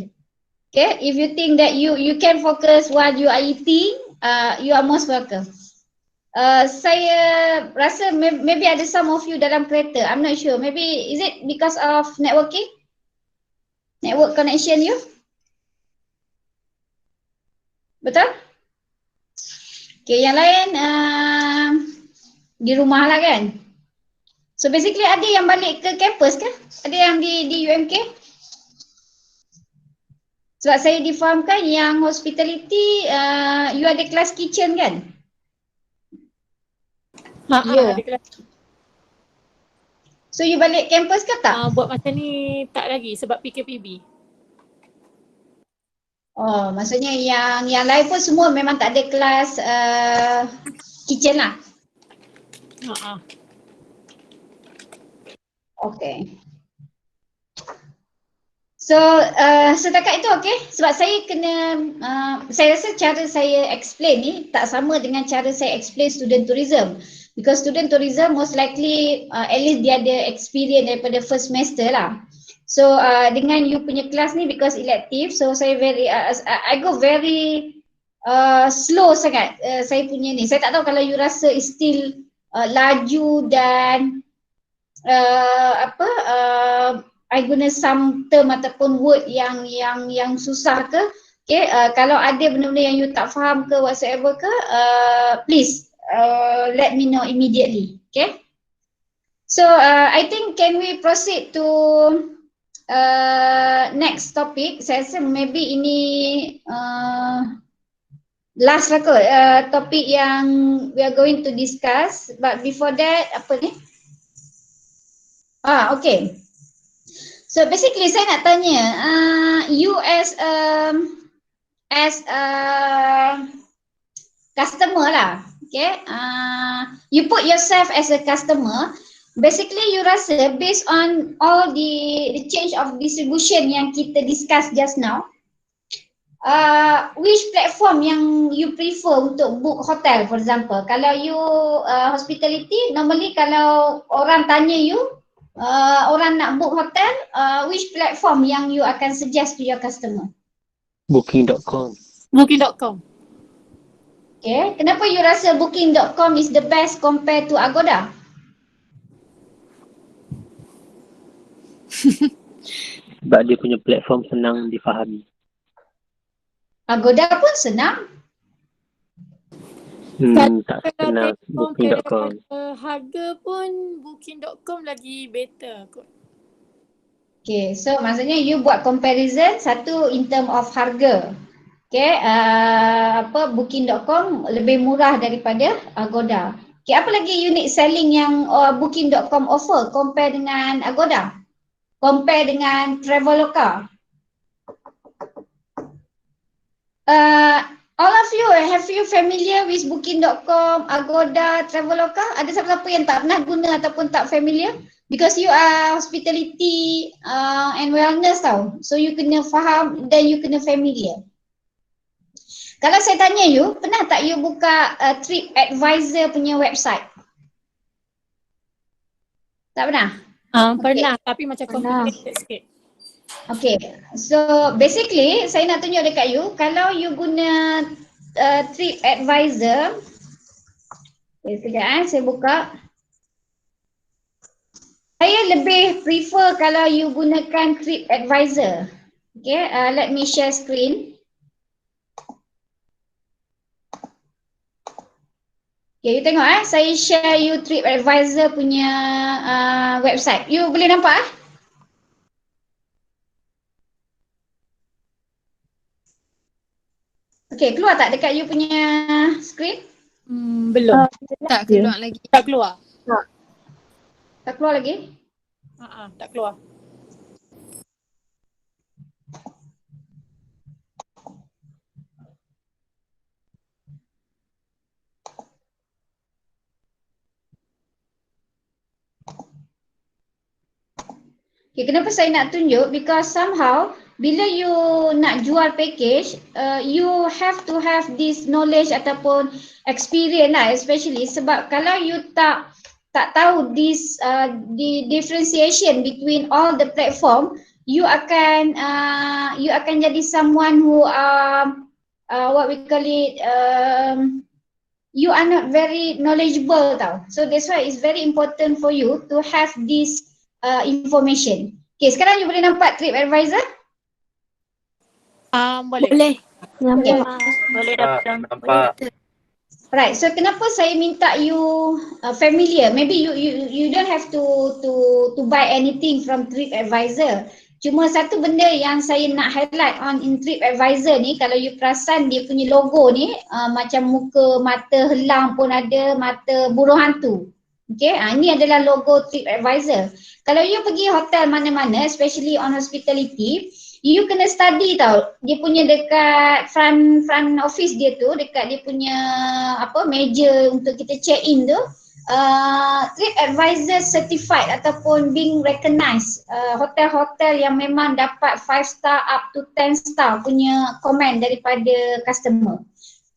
Okay, if you think that you can focus while you are eating, you are most welcome. Saya rasa maybe ada some of you dalam kereta, I'm not sure. Maybe is it because of networking? Network connection you? Betul? Okay, yang lain di rumah lah kan? So basically ada yang balik ke campus ke? Ada yang di UMK? Sebab saya difahamkan yang hospitality, you ada kelas kitchen kan? Ya. Ada kelas. So you balik campus ke tak? Buat masa ni tak lagi sebab PKPB. Oh, maksudnya yang lain pun semua memang tak ada kelas kitchen lah. Okay. So setakat itu okay. Sebab saya kena, saya rasa cara saya explain ni tak sama dengan cara saya explain student tourism. Because student tourism most likely at least dia ada experience daripada first semester lah. So dengan you punya kelas ni because elective, so saya I go very slow sangat saya punya ni. Saya tak tahu kalau you rasa is still laju dan I guna some term ataupun word yang susah ke. Okay, kalau ada benda-benda yang you tak faham ke whatsoever ke, please let me know immediately. Okay. So I think can we proceed to next topic. Saya rasa maybe ini last lah kot topik yang we are going to discuss. But before that, apa ni? Okay. So basically saya nak tanya, you as a customer lah, okay? You put yourself as a customer. Basically you rasa based on all the change of distribution yang kita discuss just now, which platform yang you prefer untuk book hotel for example? Kalau you hospitality, normally kalau orang tanya you, orang nak book hotel, which platform yang you akan suggest to your customer? Booking.com. Booking.com. Okay, kenapa you rasa Booking.com is the best compared to Agoda? Sebab dia punya platform senang difahami. Agoda pun senang. Tak senang Booking.com. Harga pun Booking.com lagi better kot. Okay, so maksudnya you buat comparison, satu in term of harga. Okay, booking.com lebih murah daripada Agoda. Okay, apa lagi unique selling yang booking.com offer compare dengan Agoda? Compare dengan Traveloka? All of you, have you familiar with booking.com, Agoda, Traveloka? Ada siapa-siapa yang tak pernah guna ataupun tak familiar? Because you are hospitality and wellness tau. So you kena faham dan you kena familiar. Kalau saya tanya you, pernah tak you buka TripAdvisor punya website? Tak pernah? Pernah, tapi macam Pernah. complicated sikit. Okay, so basically saya nak tunjuk dekat you, kalau you guna TripAdvisor, sekejap saya buka. Saya lebih prefer kalau you gunakan TripAdvisor. Okay, let me share screen. Okay, you tengok saya share you TripAdvisor punya website. You boleh nampak Okay, keluar tak dekat you punya screen? Belum. Tak keluar lagi. Tak keluar. Tak keluar lagi? Tak keluar. Okay, kenapa saya nak tunjuk? Because somehow bila you nak jual package, you have to have this knowledge ataupun experience lah, especially sebab kalau you tak tahu this the differentiation between all the platform, you akan jadi someone who what we call it you are not very knowledgeable tau. So that's why it's very important for you to have this information. Okay, sekarang you boleh nampak TripAdvisor? Boleh. Nampak. Boleh dapat. Nampak. Right. So kenapa saya minta you familiar? Maybe you don't have to buy anything from TripAdvisor. Cuma satu benda yang saya nak highlight on in TripAdvisor ni, kalau you perasan dia punya logo ni macam muka mata helang pun ada, mata burung hantu. Okay, ini adalah logo TripAdvisor. Kalau you pergi hotel mana-mana, especially on hospitality, you kena study tau. Dia punya dekat front office dia tu, dekat dia punya meja untuk kita check in tu, TripAdvisor certified ataupun being recognized hotel-hotel yang memang dapat 5 star up to 10 star punya komen daripada customer.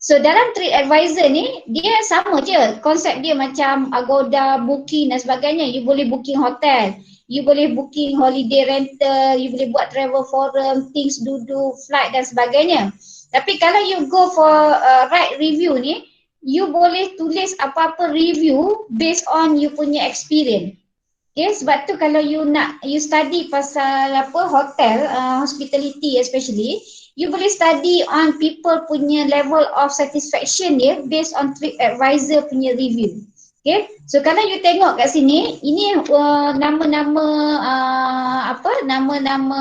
So dalam TripAdvisor ni, dia sama je. Konsep dia macam Agoda, Booking dan sebagainya. You boleh booking hotel, you boleh booking holiday rental, you boleh buat travel forum, things duduk, flight dan sebagainya. Tapi kalau you go for right review ni, you boleh tulis apa-apa review based on you punya experience. Okay, sebab tu kalau you study pasal hotel, hospitality especially, you boleh study on people punya level of satisfaction dia based on TripAdvisor punya review. Okay, so kalau you tengok kat sini, ini nama-nama nama-nama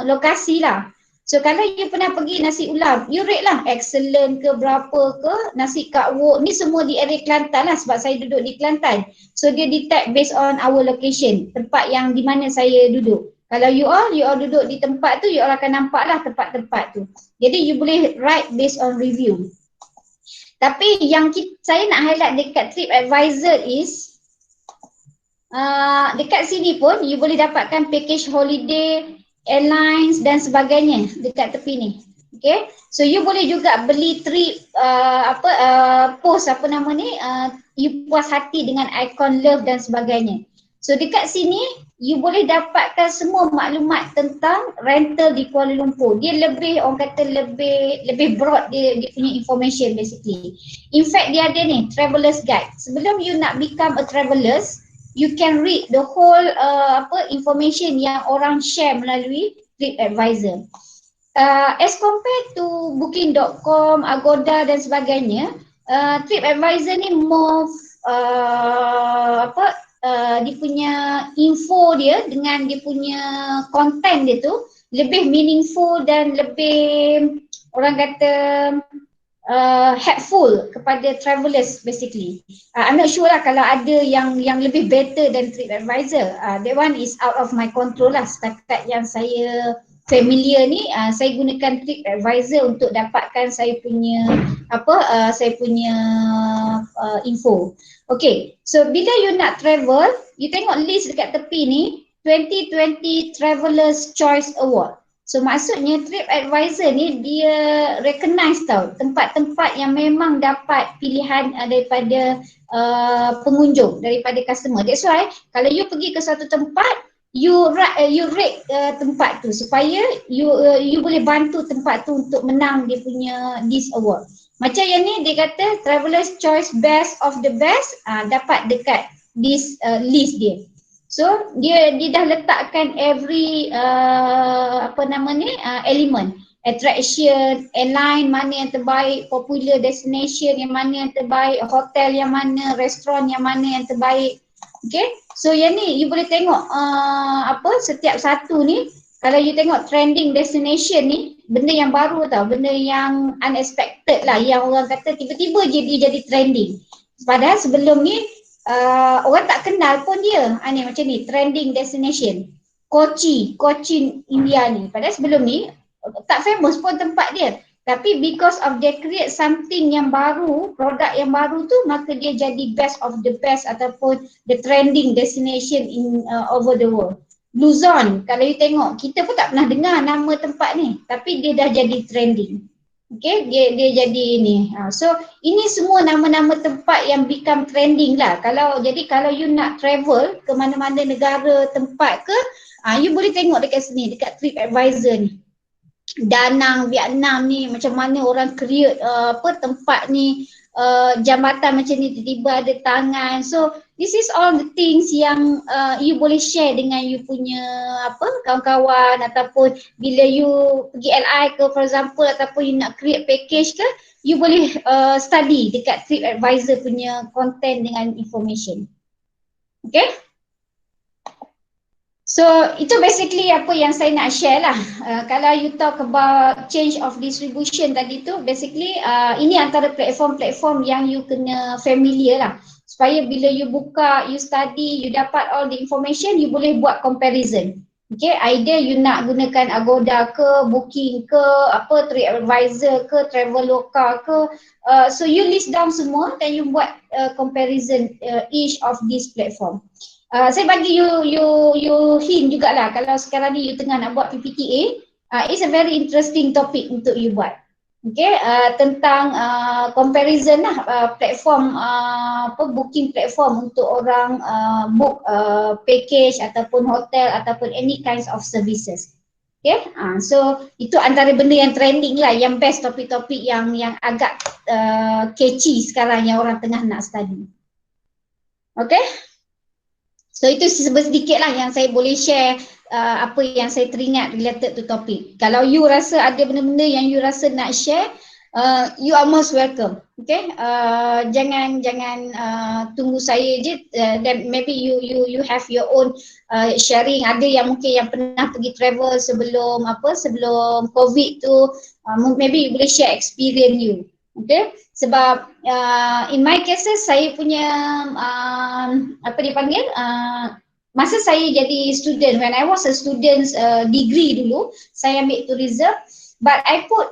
lokasi lah. So kalau you pernah pergi nasi ulam, you rate lah excellent ke berapa ke, nasi Kak Wok, ni semua di area Kelantan lah sebab saya duduk di Kelantan. So dia detect based on our location, tempat yang di mana saya duduk. Kalau you all duduk di tempat tu, you all akan nampak lah tempat-tempat tu. Jadi you boleh write based on review. Tapi yang saya nak highlight dekat TripAdvisor is, dekat sini pun you boleh dapatkan package holiday, airlines dan sebagainya dekat tepi ni. Okay, so you boleh juga beli trip post you puas hati dengan icon love dan sebagainya. So dekat sini you boleh dapatkan semua maklumat tentang rental di Kuala Lumpur. Dia lebih, orang kata lebih broad dia punya information basically. In fact dia ada ni travelers guide. Sebelum you nak become a travelers, you can read the whole information yang orang share melalui TripAdvisor. As compared to booking.com, Agoda dan sebagainya, TripAdvisor ni more dia punya info dia dengan dia punya content dia tu lebih meaningful dan lebih orang kata helpful kepada travelers basically. I'm not sure lah kalau ada yang lebih better than TripAdvisor. That one is out of my control lah. Setakat yang saya familiar ni, saya gunakan TripAdvisor untuk dapatkan saya punya info. Okay, so bila you nak travel, you tengok list dekat tepi ni, 2020 Travelers Choice Award. So maksudnya TripAdvisor ni dia recognize tau tempat-tempat yang memang dapat pilihan daripada pengunjung, daripada customer. That's why kalau you pergi ke satu tempat, you rate tempat tu supaya you boleh bantu tempat tu untuk menang dia punya this award. Macam yang ni dia kata Travelers Choice Best of the Best, dapat dekat this list dia. So dia dah letakkan every element, attraction, airline mana yang terbaik, popular destination yang mana yang terbaik, hotel yang mana, restoran yang mana yang terbaik. Okay, so yang ni you boleh tengok setiap satu ni. Kalau you tengok trending destination ni, benda yang baru tau, benda yang unexpected lah, yang orang kata tiba-tiba je dia jadi trending. Padahal sebelum ni orang tak kenal pun dia. Ni macam ni, trending destination. Kochi India ni. Padahal sebelum ni tak famous pun tempat dia. Tapi because of they create something yang baru, produk yang baru tu, maka dia jadi best of the best ataupun the trending destination in over the world. Luzon, kalau you tengok, kita pun tak pernah dengar nama tempat ni, tapi dia dah jadi trending. Okay, dia jadi ni. So ini semua nama-nama tempat yang become trending lah. Kalau you nak travel ke mana-mana negara tempat ke, you boleh tengok dekat sini, dekat TripAdvisor ni. Da Nang, Vietnam ni, macam mana orang create tempat ni, jambatan macam ni tiba-tiba ada tangan. So this is all the things yang you boleh share dengan you punya kawan-kawan, ataupun bila you pergi LI ke for example, ataupun you nak create package ke, you boleh study dekat TripAdvisor punya content dengan information. Okay? So itu basically apa yang saya nak share lah. Kalau you talk about change of distribution tadi tu, basically ini antara platform-platform yang you kena familiar lah. Supaya bila you buka, you study, you dapat all the information, you boleh buat comparison. Okay, either you nak gunakan Agoda ke, Booking ke, TripAdvisor ke, Traveloka ke. So you list down semua dan you buat comparison each of these platform. Saya bagi you hint jugalah kalau sekarang ni you tengah nak buat PPTA, it's a very interesting topic untuk you buat. Okay, tentang comparison lah platform booking platform untuk orang book package ataupun hotel ataupun any kinds of services. Okay, so itu antara benda yang trending lah, yang best topik-topik yang agak catchy sekarang yang orang tengah nak study. Okay. So itu sedikit lah yang saya boleh share apa yang saya teringat related to topik. Kalau you rasa ada benda-benda yang you rasa nak share, you are most welcome. Okay, jangan tunggu saya je. Then maybe you have your own sharing. Ada yang mungkin yang pernah pergi travel sebelum COVID tu, maybe you boleh share experience you. Okay, sebab in my cases saya punya masa saya jadi student, when I was a student degree dulu, saya ambil tourism, but I put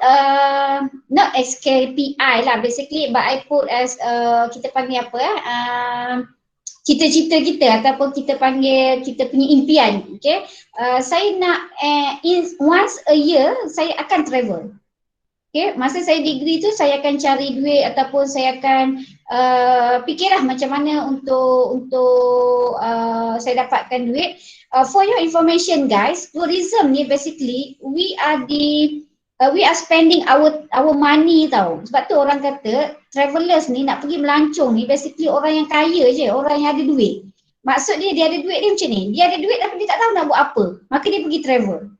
not as KPI lah basically, but I put as kita panggil cita-cita kita ataupun kita panggil kita punya impian. Okay, saya nak once a year saya akan travel. Okay, masa saya degree tu saya akan cari duit ataupun saya akan fikirlah macam mana untuk saya dapatkan duit. For your information guys, tourism ni basically we are spending our money tau. Sebab tu orang kata travelers ni nak pergi melancong ni basically orang yang kaya je, orang yang ada duit. Maksud dia ada duit dia macam ni, dia ada duit tapi dia tak tahu nak buat apa, maka dia pergi travel.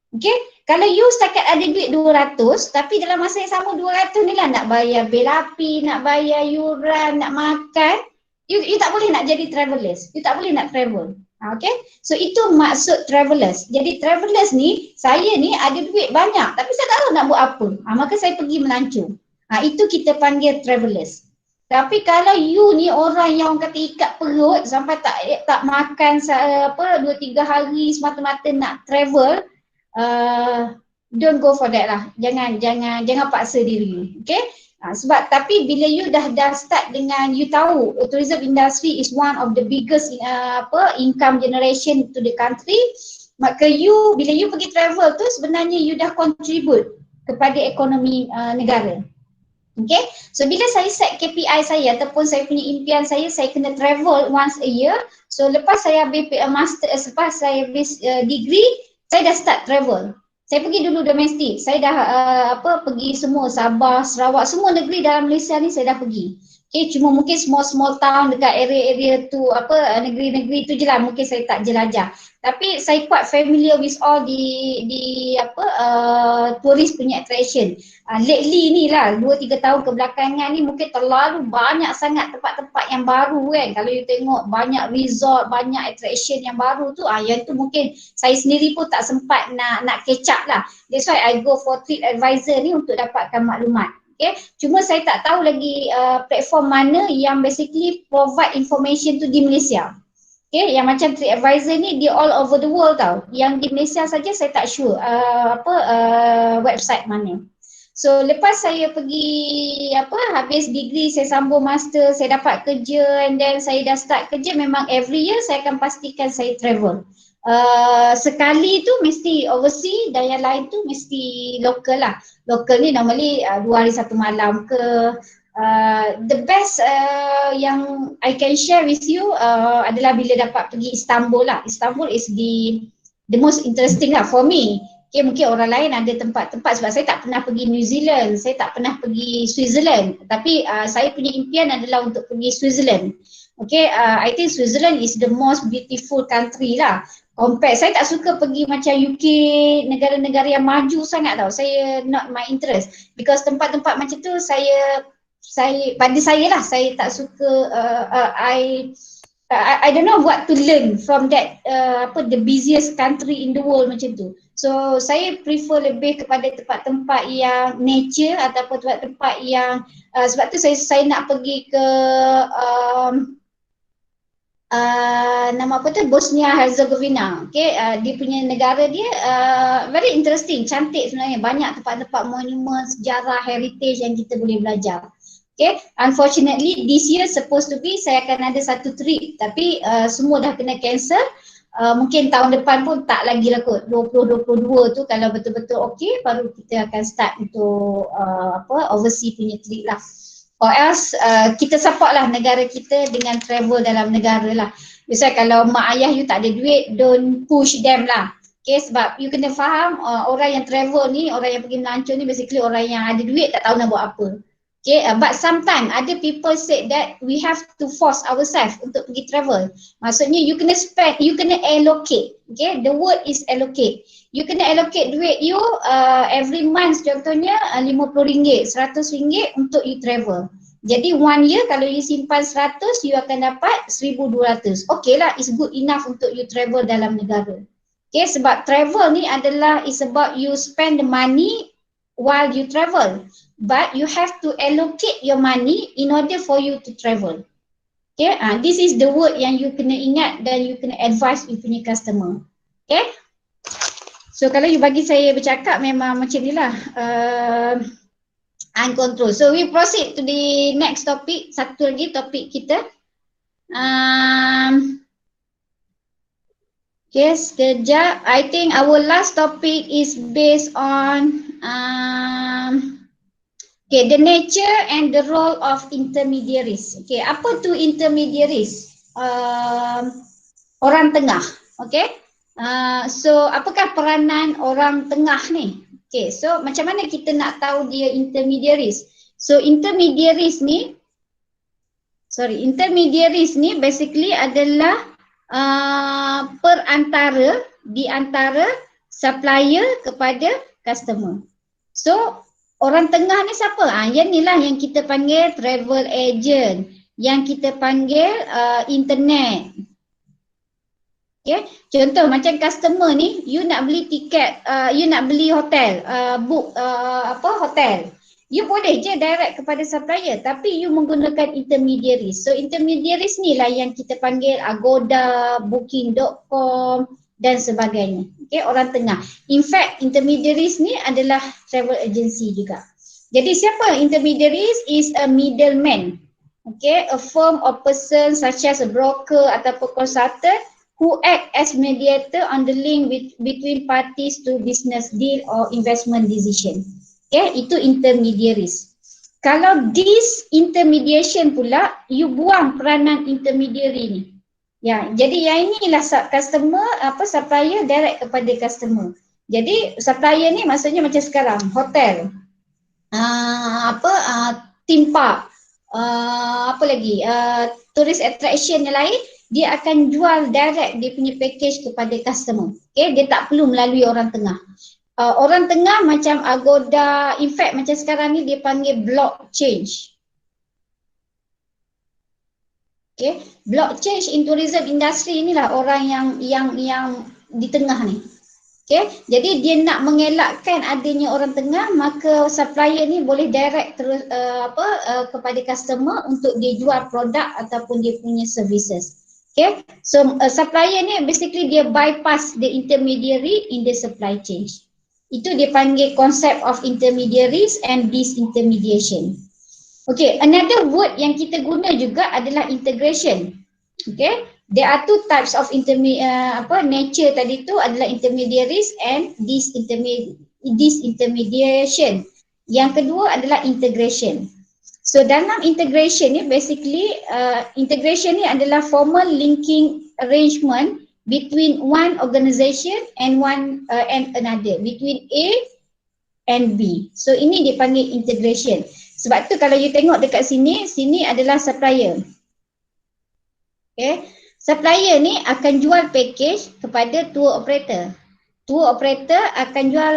Okay, kalau you setakat ada duit 200 tapi dalam masa yang sama 200 ni lah nak bayar bil api, nak bayar yuran, nak makan, you tak boleh nak jadi travelers, you tak boleh nak travel. Okay, so itu maksud travelers. Jadi travelers ni, saya ni ada duit banyak tapi saya tak tahu nak buat apa. Maka saya pergi melancong. Itu kita panggil travelers. Tapi kalau you ni orang yang kata ikat perut sampai tak makan 2-3 hari semata-mata nak travel, don't go for that lah. Jangan paksa diri. Okay? Sebab tapi bila you dah start dengan, you tahu tourism industry is one of the biggest income generation to the country, maka bila you pergi travel tu sebenarnya you dah contribute kepada ekonomi negara. Okay, so bila saya set KPI saya ataupun saya punya impian saya kena travel once a year. So lepas saya habis master, lepas saya habis degree, saya dah start travel. Saya pergi dulu domestik, saya dah pergi semua Sabah, Sarawak, semua negeri dalam Malaysia ni saya dah pergi. Okay, cuma mungkin small town dekat area-area tu, negeri-negeri tu je lah mungkin saya tak jelajah. Tapi saya quite familiar with all tourist punya attraction. Lately ni lah 2-3 tahun kebelakangan ni mungkin terlalu banyak sangat tempat-tempat yang baru kan. Kalau you tengok banyak resort, banyak attraction yang baru tu, yang tu mungkin saya sendiri pun tak sempat nak catch up lah. That's why I go for TripAdvisor ni untuk dapatkan maklumat. Okay, cuma saya tak tahu lagi platform mana yang basically provide information tu di Malaysia. Okay, yang macam TripAdvisor ni dia all over the world tau. Yang di Malaysia saja saya tak sure website mana. So lepas saya pergi habis degree, saya sambung master, saya dapat kerja, and then saya dah start kerja, memang every year saya akan pastikan saya travel. Sekali tu mesti overseas dan yang lain tu mesti local lah. Local ni normally 2 hari 1 malam ke. The best yang I can share with you adalah bila dapat pergi Istanbul lah. Istanbul is the most interesting lah for me. Okay, mungkin orang lain ada tempat-tempat, sebab saya tak pernah pergi New Zealand, saya tak pernah pergi Switzerland. Tapi saya punya impian adalah untuk pergi Switzerland. Okay, I think Switzerland is the most beautiful country lah. Saya tak suka pergi macam UK, negara-negara yang maju sangat tau. Saya not my interest. Because tempat-tempat macam tu pada saya lah, saya tak suka, I don't know what to learn from that the busiest country in the world macam tu. So saya prefer lebih kepada tempat-tempat yang nature ataupun tempat-tempat yang sebab tu saya nak pergi ke nama apa tu, Bosnia Herzegovina. Okay, dia punya negara dia very interesting, cantik sebenarnya, banyak tempat-tempat monumen, sejarah, heritage yang kita boleh belajar. Okay, unfortunately this year supposed to be saya akan ada satu trip tapi semua dah kena cancel. Mungkin tahun depan pun tak lagi lah kot, 2022 tu kalau betul-betul okey baru kita akan start untuk overseas punya trip lah. Or else kita support lah negara kita dengan travel dalam negara lah. Biasanya kalau mak ayah you tak ada duit, don't push them lah. Okay, sebab you kena faham orang yang travel ni, orang yang pergi melancong ni basically orang yang ada duit tak tahu nak buat apa. Okay, but sometimes other people said that we have to force ourselves untuk pergi travel. Maksudnya you kena spend, you kena allocate. Okay, the word is allocate. You kena allocate duit you every month, contohnya RM50, RM100 untuk you travel. Jadi 1 year kalau you simpan 100, you akan dapat 1,200. Okay lah, it's good enough untuk you travel dalam negara. Okay, sebab travel ni adalah is about you spend the money while you travel. But you have to allocate your money in order for you to travel. Okay, this is the word yang you kena ingat dan you kena advise you punya customer. Okay, so kalau you bagi saya bercakap memang macam ni lah, uncontrolled. So we proceed to the next topic, satu lagi topik kita. Okay, sekejap. I think our last topic is based on okay, the nature and the role of intermediaries. Okay, apa tu intermediaries? Orang tengah. Okay, so apakah peranan orang tengah ni? Okay, so macam mana kita nak tahu dia intermediaries? So intermediaries ni basically adalah perantara di antara supplier kepada customer. So orang tengah ni siapa? Yang ni lah yang kita panggil travel agent, yang kita panggil internet. Okay, contoh macam customer ni, you nak beli tiket, you nak beli hotel, book hotel. You boleh je direct kepada supplier, tapi you menggunakan intermediaries. So intermediaries ni lah yang kita panggil Agoda, Booking.com dan sebagainya. Okay, orang tengah. In fact, intermediaries ni adalah travel agency juga. Jadi siapa intermediaries? Is a middleman. Okay, a firm or person such as a broker ataupun consultant who act as mediator on the link between parties to business deal or investment decision. Okay, itu intermediaries. Kalau disintermediation pula, you buang peranan intermediary ni. Ya, jadi yang inilah customer, supplier direct kepada customer. Jadi supplier ni maksudnya macam sekarang, hotel, theme park, apa lagi, tourist attraction yang lain, dia akan jual direct dia punya package kepada customer. Okay, dia tak perlu melalui orang tengah. Orang tengah macam Agoda, in fact macam sekarang ni dia panggil block change. Okay, block change in tourism industry inilah orang yang di tengah ni. Okay, jadi dia nak mengelakkan adanya orang tengah, maka supplier ni boleh direct terus kepada customer untuk dia jual produk ataupun dia punya services. Okay, so supplier ni basically dia bypass the intermediary in the supply chain. Itu dia panggil concept of intermediaries and disintermediation. Okay, another word yang kita guna juga adalah integration. Okay, there are two types of nature tadi tu adalah intermediaries and disintermediation. Yang kedua adalah integration. So dalam integration ni basically integration ni adalah formal linking arrangement between one organisation and another, between A and B. So ini dipanggil integration. Sebab tu kalau you tengok dekat sini adalah supplier. Okay, supplier ni akan jual package kepada tour operator. Tour operator akan jual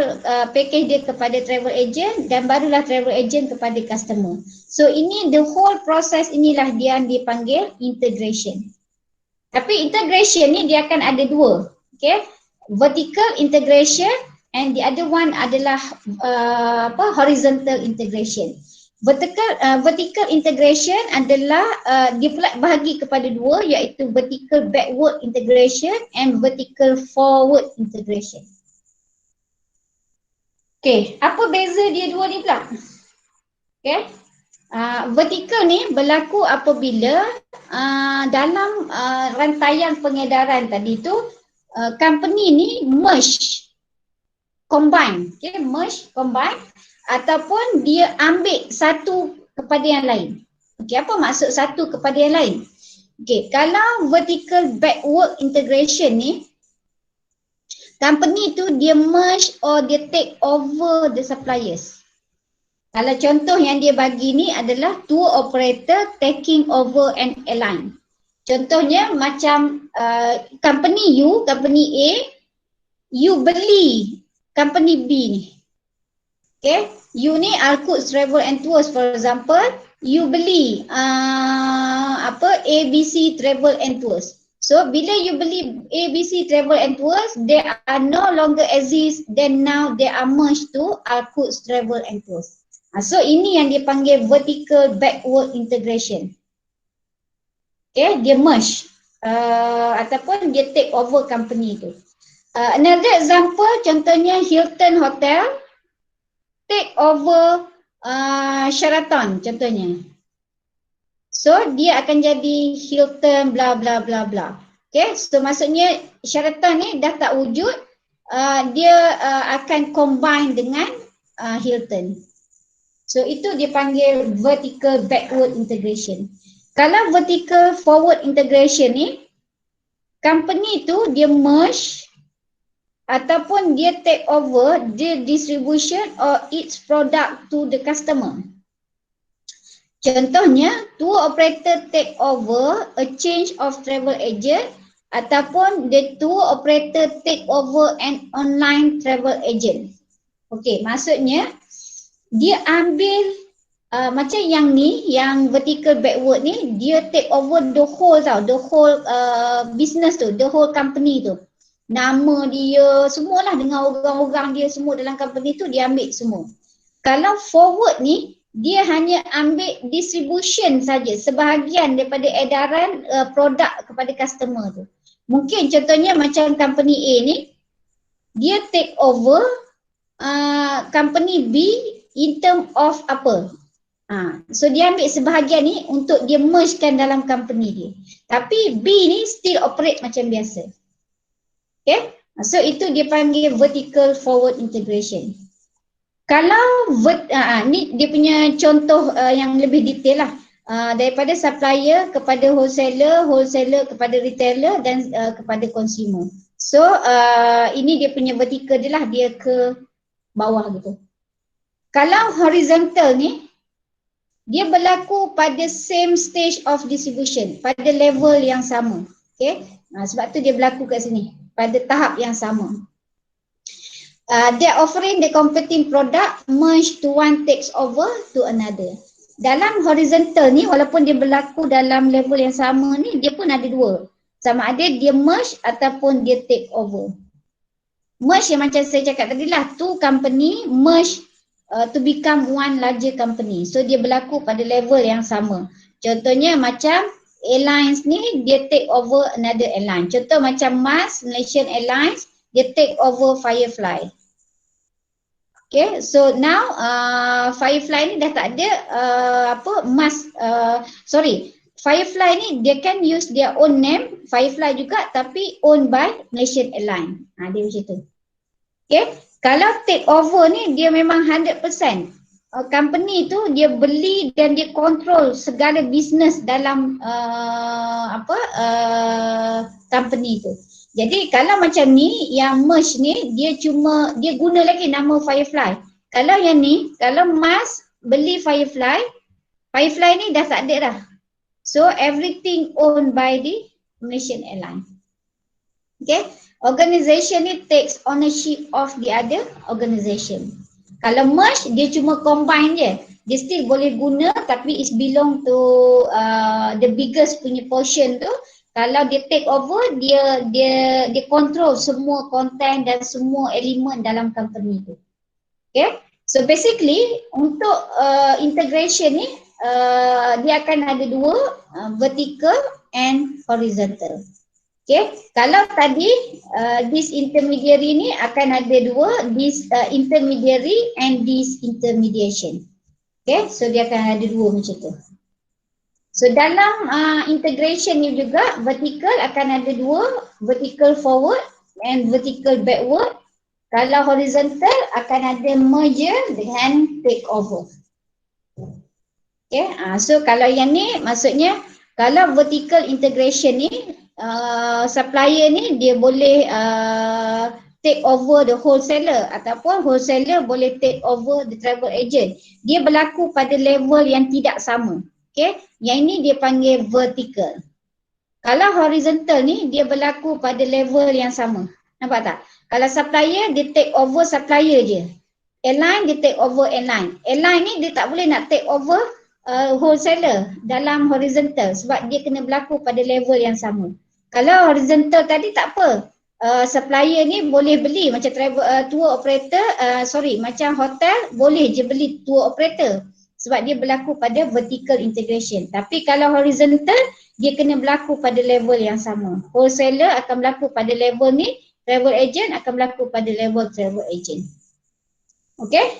package dia kepada travel agent dan barulah travel agent kepada customer. So ini the whole process inilah dia yang dipanggil integration. Tapi integration ni dia akan ada dua. Okay, vertical integration and the other one adalah horizontal integration. Vertical integration adalah dia pula bahagi kepada dua, iaitu vertical backward integration and vertical forward integration. Okay, apa beza dia dua ni pula? Okay, vertical ni berlaku apabila dalam rantaian pengedaran tadi tu company ni merge, combine, okay, merge, combine, ataupun dia ambil satu kepada yang lain. Okey, apa maksud satu kepada yang lain? Okey, kalau vertical backward integration ni, company tu dia merge or dia take over the suppliers. Kalau contoh yang dia bagi ni adalah tour operator taking over an airline. Contohnya macam company A, you beli company B ni. Okay, you ni Al-Quds Travel and Tours for example, you beli ABC Travel and Tours. So bila you beli ABC Travel and Tours, they are no longer exist, then now they are merged to Al-Quds Travel and Tours. So ini yang dia panggil vertical backward integration. Okay, dia merge ataupun dia take over company tu. Another example, contohnya Hilton Hotel take over Sheraton contohnya. So dia akan jadi Hilton bla bla bla bla. Okay, so maksudnya Sheraton ni dah tak wujud, dia akan combine dengan Hilton. So itu dia panggil vertical backward integration. Kalau vertical forward integration ni, company tu dia merge ataupun dia take over the distribution or its product to the customer. Contohnya, tour operator take over a change of travel agent ataupun the tour operator take over an online travel agent. Okey, maksudnya dia ambil macam yang ni, yang vertical backward ni, dia take over the whole the whole business tu, the whole company tu. Nama dia, semualah dengan orang-orang dia semua dalam company tu dia ambil semua. Kalau forward ni, dia hanya ambil distribution saja, sebahagian daripada edaran produk kepada customer tu. Mungkin contohnya macam company A ni, dia take over company B in term of apa? So dia ambil sebahagian ni untuk dia mergekan dalam company dia. Tapi B ni still operate macam biasa. Okay? So itu dia panggil vertical forward integration. Kalau ni dia punya contoh yang lebih detail lah. Daripada supplier kepada wholesaler, wholesaler kepada retailer dan kepada consumer. So ini dia punya vertical dia lah, dia ke bawah gitu. Kalau horizontal ni, dia berlaku pada same stage of distribution, pada level yang sama. Okay? Sebab tu dia berlaku kat sini, pada tahap yang sama. They're offering the competing product, merge to one takes over to another. Dalam horizontal ni, walaupun dia berlaku dalam level yang sama ni, dia pun ada dua. Sama ada dia merge ataupun dia take over. Merge yang macam saya cakap tadi lah, two company merge to become one larger company. So dia berlaku pada level yang sama. Contohnya macam airlines ni, dia take over another airline. Contoh macam MAS, Malaysian Airlines, dia take over Firefly. Okay, so now Firefly ni dah tak ada Firefly ni dia can use their own name, Firefly juga, tapi owned by Malaysian Airlines. Dia macam tu. Okay, kalau take over ni dia memang 100%. Company tu dia beli dan dia control segala bisnes dalam company tu. Jadi kalau macam ni, yang merge ni dia guna lagi nama Firefly. Kalau yang ni, kalau MAS beli Firefly, Firefly ni dah tak ada dah. So everything owned by the Malaysian Airlines. Okay, organisation ni takes ownership of the other organisation. Kalau merge, dia cuma combine je. Dia still boleh guna tapi it belong to the biggest punya portion tu. Kalau dia take over, dia control semua content dan semua elemen dalam company tu. Okay, so basically untuk integration ni dia akan ada dua, vertical and horizontal. Okay, kalau tadi this intermediary ni akan ada dua, this intermediary and this intermediation. Okay, so dia akan ada dua macam tu. So dalam integration ni juga vertical akan ada dua, vertical forward and vertical backward. Kalau horizontal akan ada merger dengan takeover. Okay, so kalau yang ni maksudnya kalau vertical integration ni, supplier ni dia boleh take over the wholesaler ataupun wholesaler boleh take over the travel agent. Dia berlaku pada level yang tidak sama. Okay, yang ini dia panggil vertical. Kalau horizontal ni dia berlaku pada level yang sama. Nampak tak? Kalau supplier dia take over supplier je. Airline dia take over airline. Airline ni dia tak boleh nak take over wholesaler dalam horizontal sebab dia kena berlaku pada level yang sama. Kalau horizontal tadi tak apa. Supplier ni boleh beli macam travel tour operator, macam hotel boleh je beli tour operator sebab dia berlaku pada vertical integration. Tapi kalau horizontal dia kena berlaku pada level yang sama. Wholesaler akan berlaku pada level ni, travel agent akan berlaku pada level travel agent. Okay?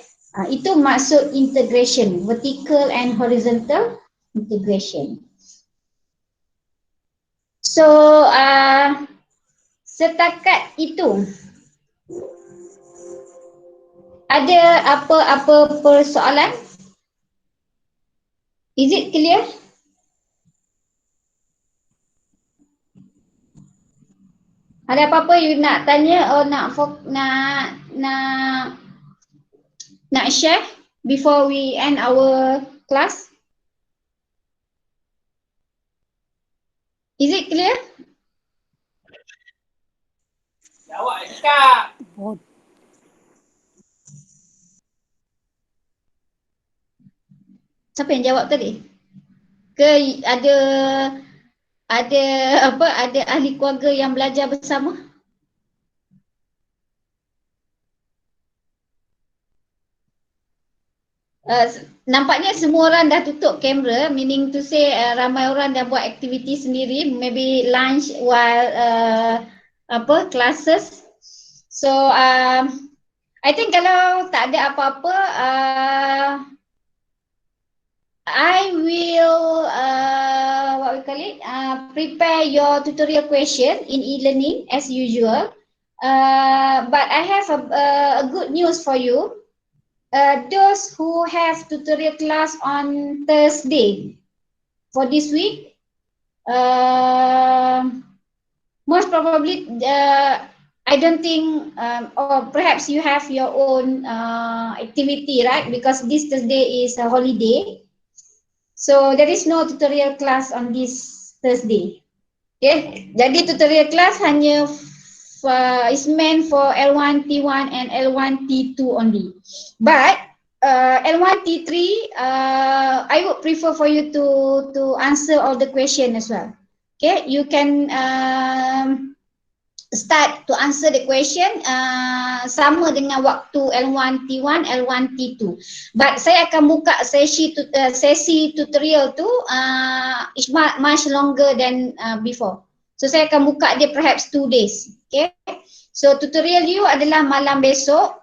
Itu maksud integration, vertical and horizontal integration. So, setakat itu, ada apa-apa persoalan? Is it clear? Ada apa-apa you nak tanya or nak share before we end our class? Is it clear? Jawab cakap. Siapa yang jawab tadi? Ke ada ahli keluarga yang belajar bersama? Nampaknya semua orang dah tutup kamera, meaning to say ramai orang dah buat aktiviti sendiri, maybe lunch while classes. So I think kalau tak ada apa-apa, I will what we call it, prepare your tutorial question in e-learning as usual. But I have a good news for you. Those who have tutorial class on Thursday for this week, most probably I don't think, or perhaps you have your own activity, right? Because this Thursday is a holiday. So there is no tutorial class on this Thursday. Okay, jadi tutorial class hanya is meant for L1 T1 and L1 T2 only. But L1 T3, I would prefer for you to answer all the question as well. Okay, you can start to answer the question sama dengan waktu L1 T1, L1 T2. But saya akan buka sesi tutorial tu is much longer than before. So saya akan buka dia perhaps 2 days. Okay. So tutorial you adalah malam besok,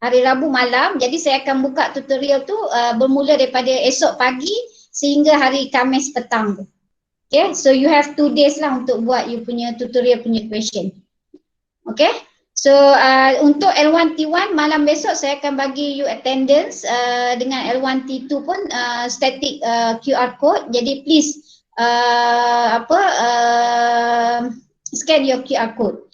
hari Rabu malam. Jadi saya akan buka tutorial tu bermula daripada esok pagi sehingga hari Khamis petang tu. Okay, so you have 2 days lah untuk buat you punya tutorial punya question. Okay, so untuk L1 T1 malam besok saya akan bagi you attendance, dengan L1 T2 pun static QR code. Jadi please scan your QR code.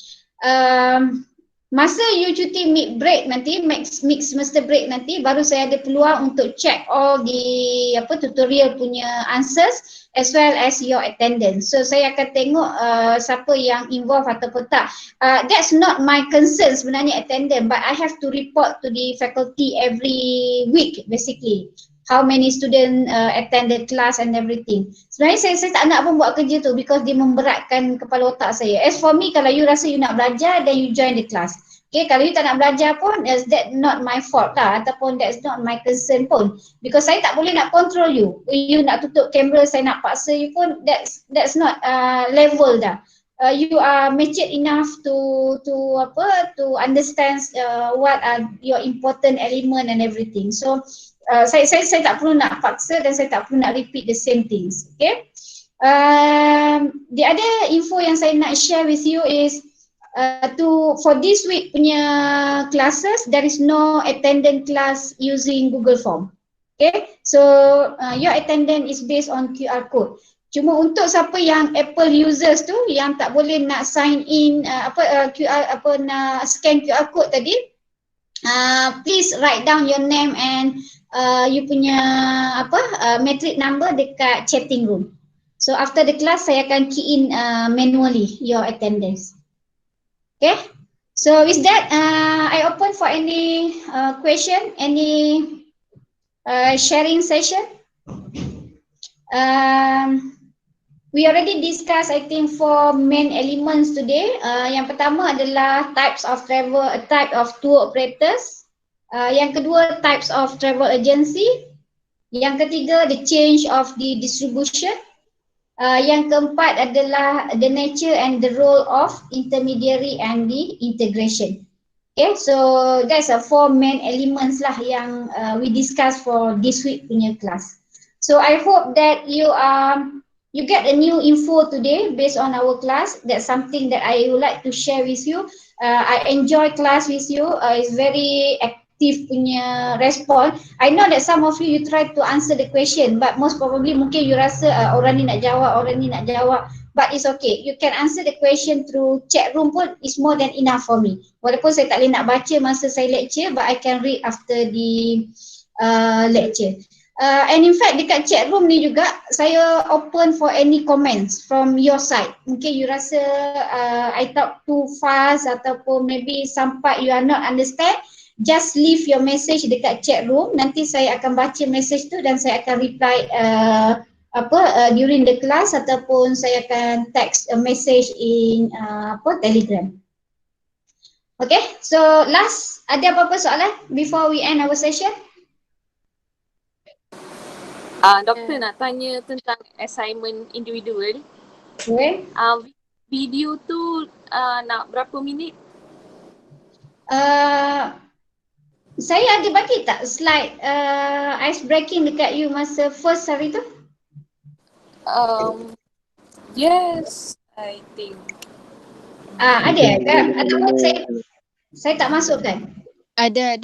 Masa you cuti mid break nanti, mid semester break nanti, baru saya ada peluang untuk check all the tutorial punya answers as well as your attendance. So saya akan tengok siapa yang involve ataupun tak. That's not my concern sebenarnya attendance, but I have to report to the faculty every week basically. How many student attend the class and everything. Sebenarnya saya tak nak pun buat kerja tu because dia memberatkan kepala otak saya. As for me, kalau you rasa you nak belajar, then you join the class. Okay, kalau you tak nak belajar pun, that's not my fault lah, ataupun that's not my concern pun. Because saya tak boleh nak control you. You nak tutup kamera, saya nak paksa you pun, that's not level dah. You are matured enough to understand what are your important element and everything. So saya tak perlu nak paksa dan saya tak perlu nak repeat the same things. Okay. The other info yang saya nak share with you is for this week punya classes, there is no attendance class using Google Form. Okay. So your attendance is based on QR code. Cuma untuk siapa yang Apple users tu yang tak boleh nak sign in nak scan QR code tadi, please write down your name and you punya metric number dekat chatting room. So after the class saya akan key in manually your attendance. Okay. So with that, I open for any question, any sharing session. We already discussed, I think, 4 main elements today. Yang pertama adalah types of travel, type of tour operators. Yang kedua, types of travel agency. Yang ketiga, the change of the distribution. Yang keempat adalah the nature and the role of intermediary and the integration. Okay, so that's 4 main elements lah yang we discuss for this week punya class. So I hope that you get a new info today based on our class. That's something that I would like to share with you. I enjoy class with you. It's very active punya respon. I know that some of you try to answer the question, but most probably mungkin you rasa orang ni nak jawab. But it's okay. You can answer the question through chat room pun, is more than enough for me. Walaupun saya tak boleh nak baca masa saya lecture, but I can read after the lecture. And in fact dekat chat room ni juga saya open for any comments from your side. Mungkin you rasa I talk too fast ataupun maybe some part you are not understand, just leave your message dekat chat room. Nanti saya akan baca message tu dan saya akan reply during the class ataupun saya akan text a message in Telegram. Okay, so last, ada apa-apa soalan before we end our session? Doktor nak tanya tentang assignment individual. Okay. Video tu nak berapa minit? Saya ada bagi tak slide ice breaking dekat you masa first hari tu? Yes, I think. Ada ataupun saya tak masukkan? Ada.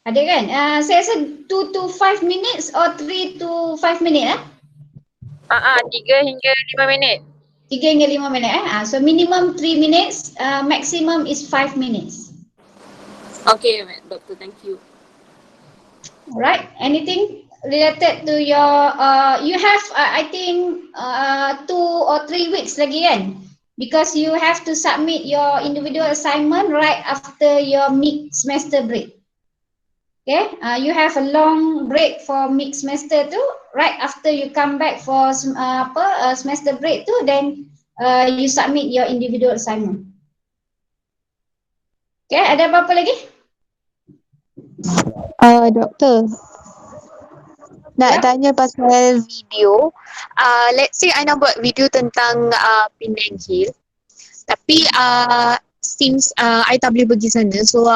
Ada kan? Saya rasa 2 to 5 minutes or 3 to 5 minit 3 hingga 5 minit. 3 hingga 5 minit So minimum 3 minutes, maximum is 5 minutes. Okay, Doctor, thank you. Alright, anything related to your, you have I think 2 or 3 weeks lagi kan? Because you have to submit your individual assignment right after your mid-semester break. Okay, you have a long break for mid-semester tu, right after you come back for semester break tu, then you submit your individual assignment. Okay, ada apa-apa lagi? Doktor, nak tanya pasal video. Let's say I nak buat video tentang Penang Hill, tapi since I tak boleh pergi sana, so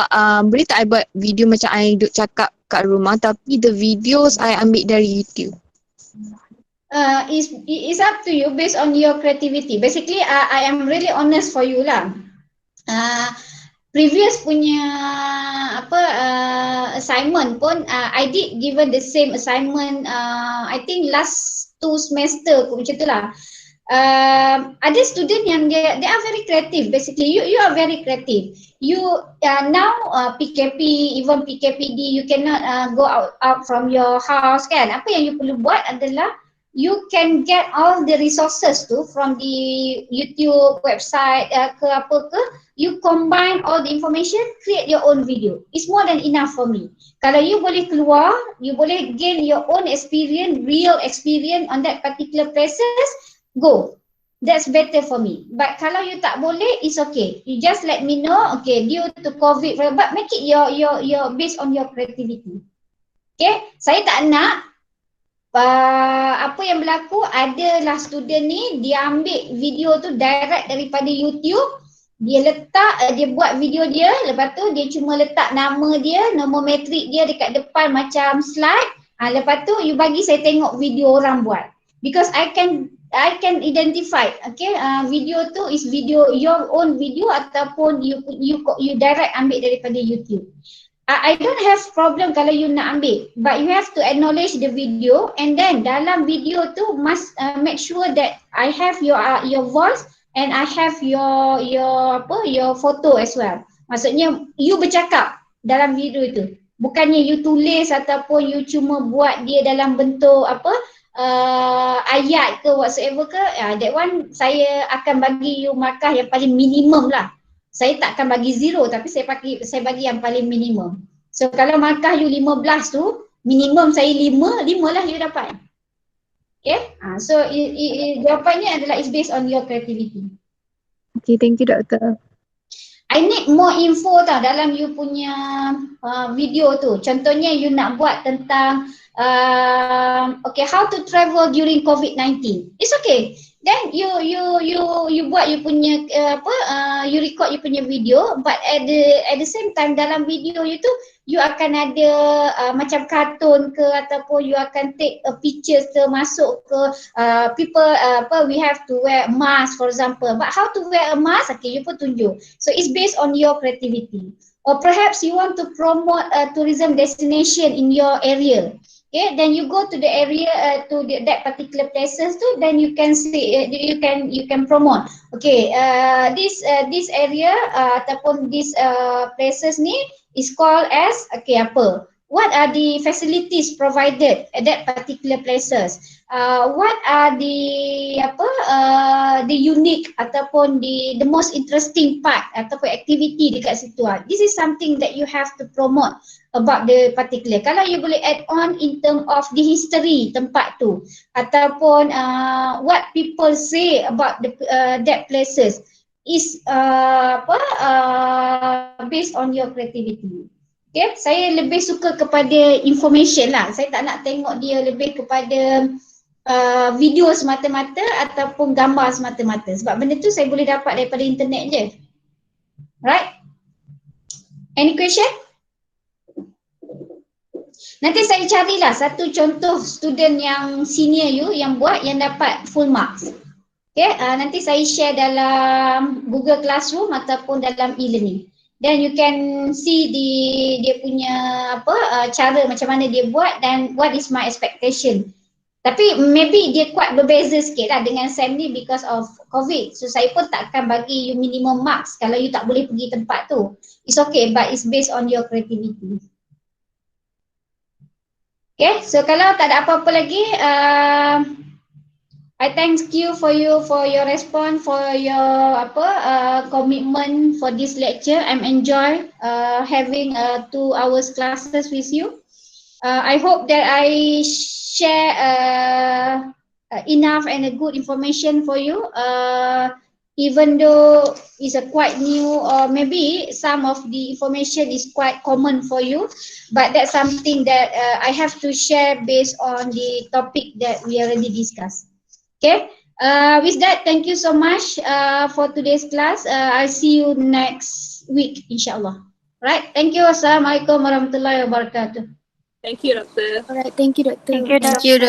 boleh tak I buat video macam I duduk cakap kat rumah, tapi the videos I ambil dari YouTube? It's up to you based on your creativity. Basically, I am really honest for you lah. Previous punya assignment pun I did given the same assignment. I think last 2 semester pun macam tu lah. Ada student yang they are very creative. Basically, you are very creative. You now PKP, even PKPD, you cannot go out from your house kan. Apa yang you perlu buat adalah you can get all the resources tu from the YouTube website ke apa ke. You combine all the information, create your own video. It's more than enough for me. Kalau you boleh keluar, you boleh gain your own experience, real experience on that particular places, go. That's better for me. But kalau you tak boleh, it's okay. You just let me know, okay, due to COVID, but make it your based on your creativity. Okay, saya tak nak apa yang berlaku adalah student ni dia ambil video tu direct daripada YouTube, dia letak, dia buat video dia, lepas tu dia cuma letak nama dia, nombor matrik dia dekat depan macam slide. Lepas tu you bagi saya tengok video orang buat. Because I can identify, okay, video tu is video, your own video ataupun you direct ambil daripada YouTube. I don't have problem kalau you nak ambil, but you have to acknowledge the video, and then dalam video tu must make sure that I have your voice and I have your photo as well. Maksudnya you bercakap dalam video itu, bukannya you tulis ataupun you cuma buat dia dalam bentuk ayat ke whatsoever ke. That one saya akan bagi you markah yang paling minimum lah. Saya tak akan bagi 0, tapi saya bagi yang paling minimum. So kalau markah you 15 tu, minimum saya 5 lah you dapat. Okay, so jawapannya adalah is based on your creativity. Okay, thank you doktor. I need more info tau dalam you punya video tu. Contohnya you nak buat tentang okay, how to travel during COVID-19. It's okay. Then you buat you punya you record you punya video, but at the same time dalam video you tu you akan ada macam kartun ke ataupun you akan take pictures ke masuk ke people we have to wear mask for example, but how to wear a mask, okay, you pun tunjuk. So it's based on your creativity. Or perhaps you want to promote a tourism destination in your area. Okay, then you go to the area that particular places too, then you can see you can promote. Okay, this area ataupun this places ni is called as okay apa what are the facilities provided at that particular places, what are the the unique ataupun the most interesting part ataupun activity dekat situ. This is something that you have to promote about the particular. Kalau you boleh add on in term of the history tempat tu ataupun what people say about the that places is based on your creativity. Okay, saya lebih suka kepada information lah. Saya tak nak tengok dia lebih kepada video semata-mata ataupun gambar semata-mata. Sebab benda tu saya boleh dapat daripada internet je. Right? Any question? Nanti saya carilah satu contoh student yang senior you yang buat yang dapat full marks. Okay, nanti saya share dalam Google Classroom ataupun dalam e-learning. Then you can see dia punya cara macam mana dia buat dan what is my expectation. Tapi maybe dia kuat berbeza sikit lah dengan SEM ni because of COVID. So saya pun takkan bagi you minimum marks kalau you tak boleh pergi tempat tu. It's okay but it's based on your creativity. Okay, so kalau tak ada apa-apa lagi, I thank you for your response, for your commitment for this lecture. I'm enjoy having 2 hours classes with you. I hope that I share enough and a good information for you. Even though it's a quite new or maybe some of the information is quite common for you, but that's something that I have to share based on the topic that we already discussed. Okay, with that, thank you so much for today's class. I'll see you next week, inshallah. Right, thank you. Assalamualaikum warahmatullahi wabarakatuh. Thank you, Doctor. Alright, thank you, Doctor. Thank you, Doctor.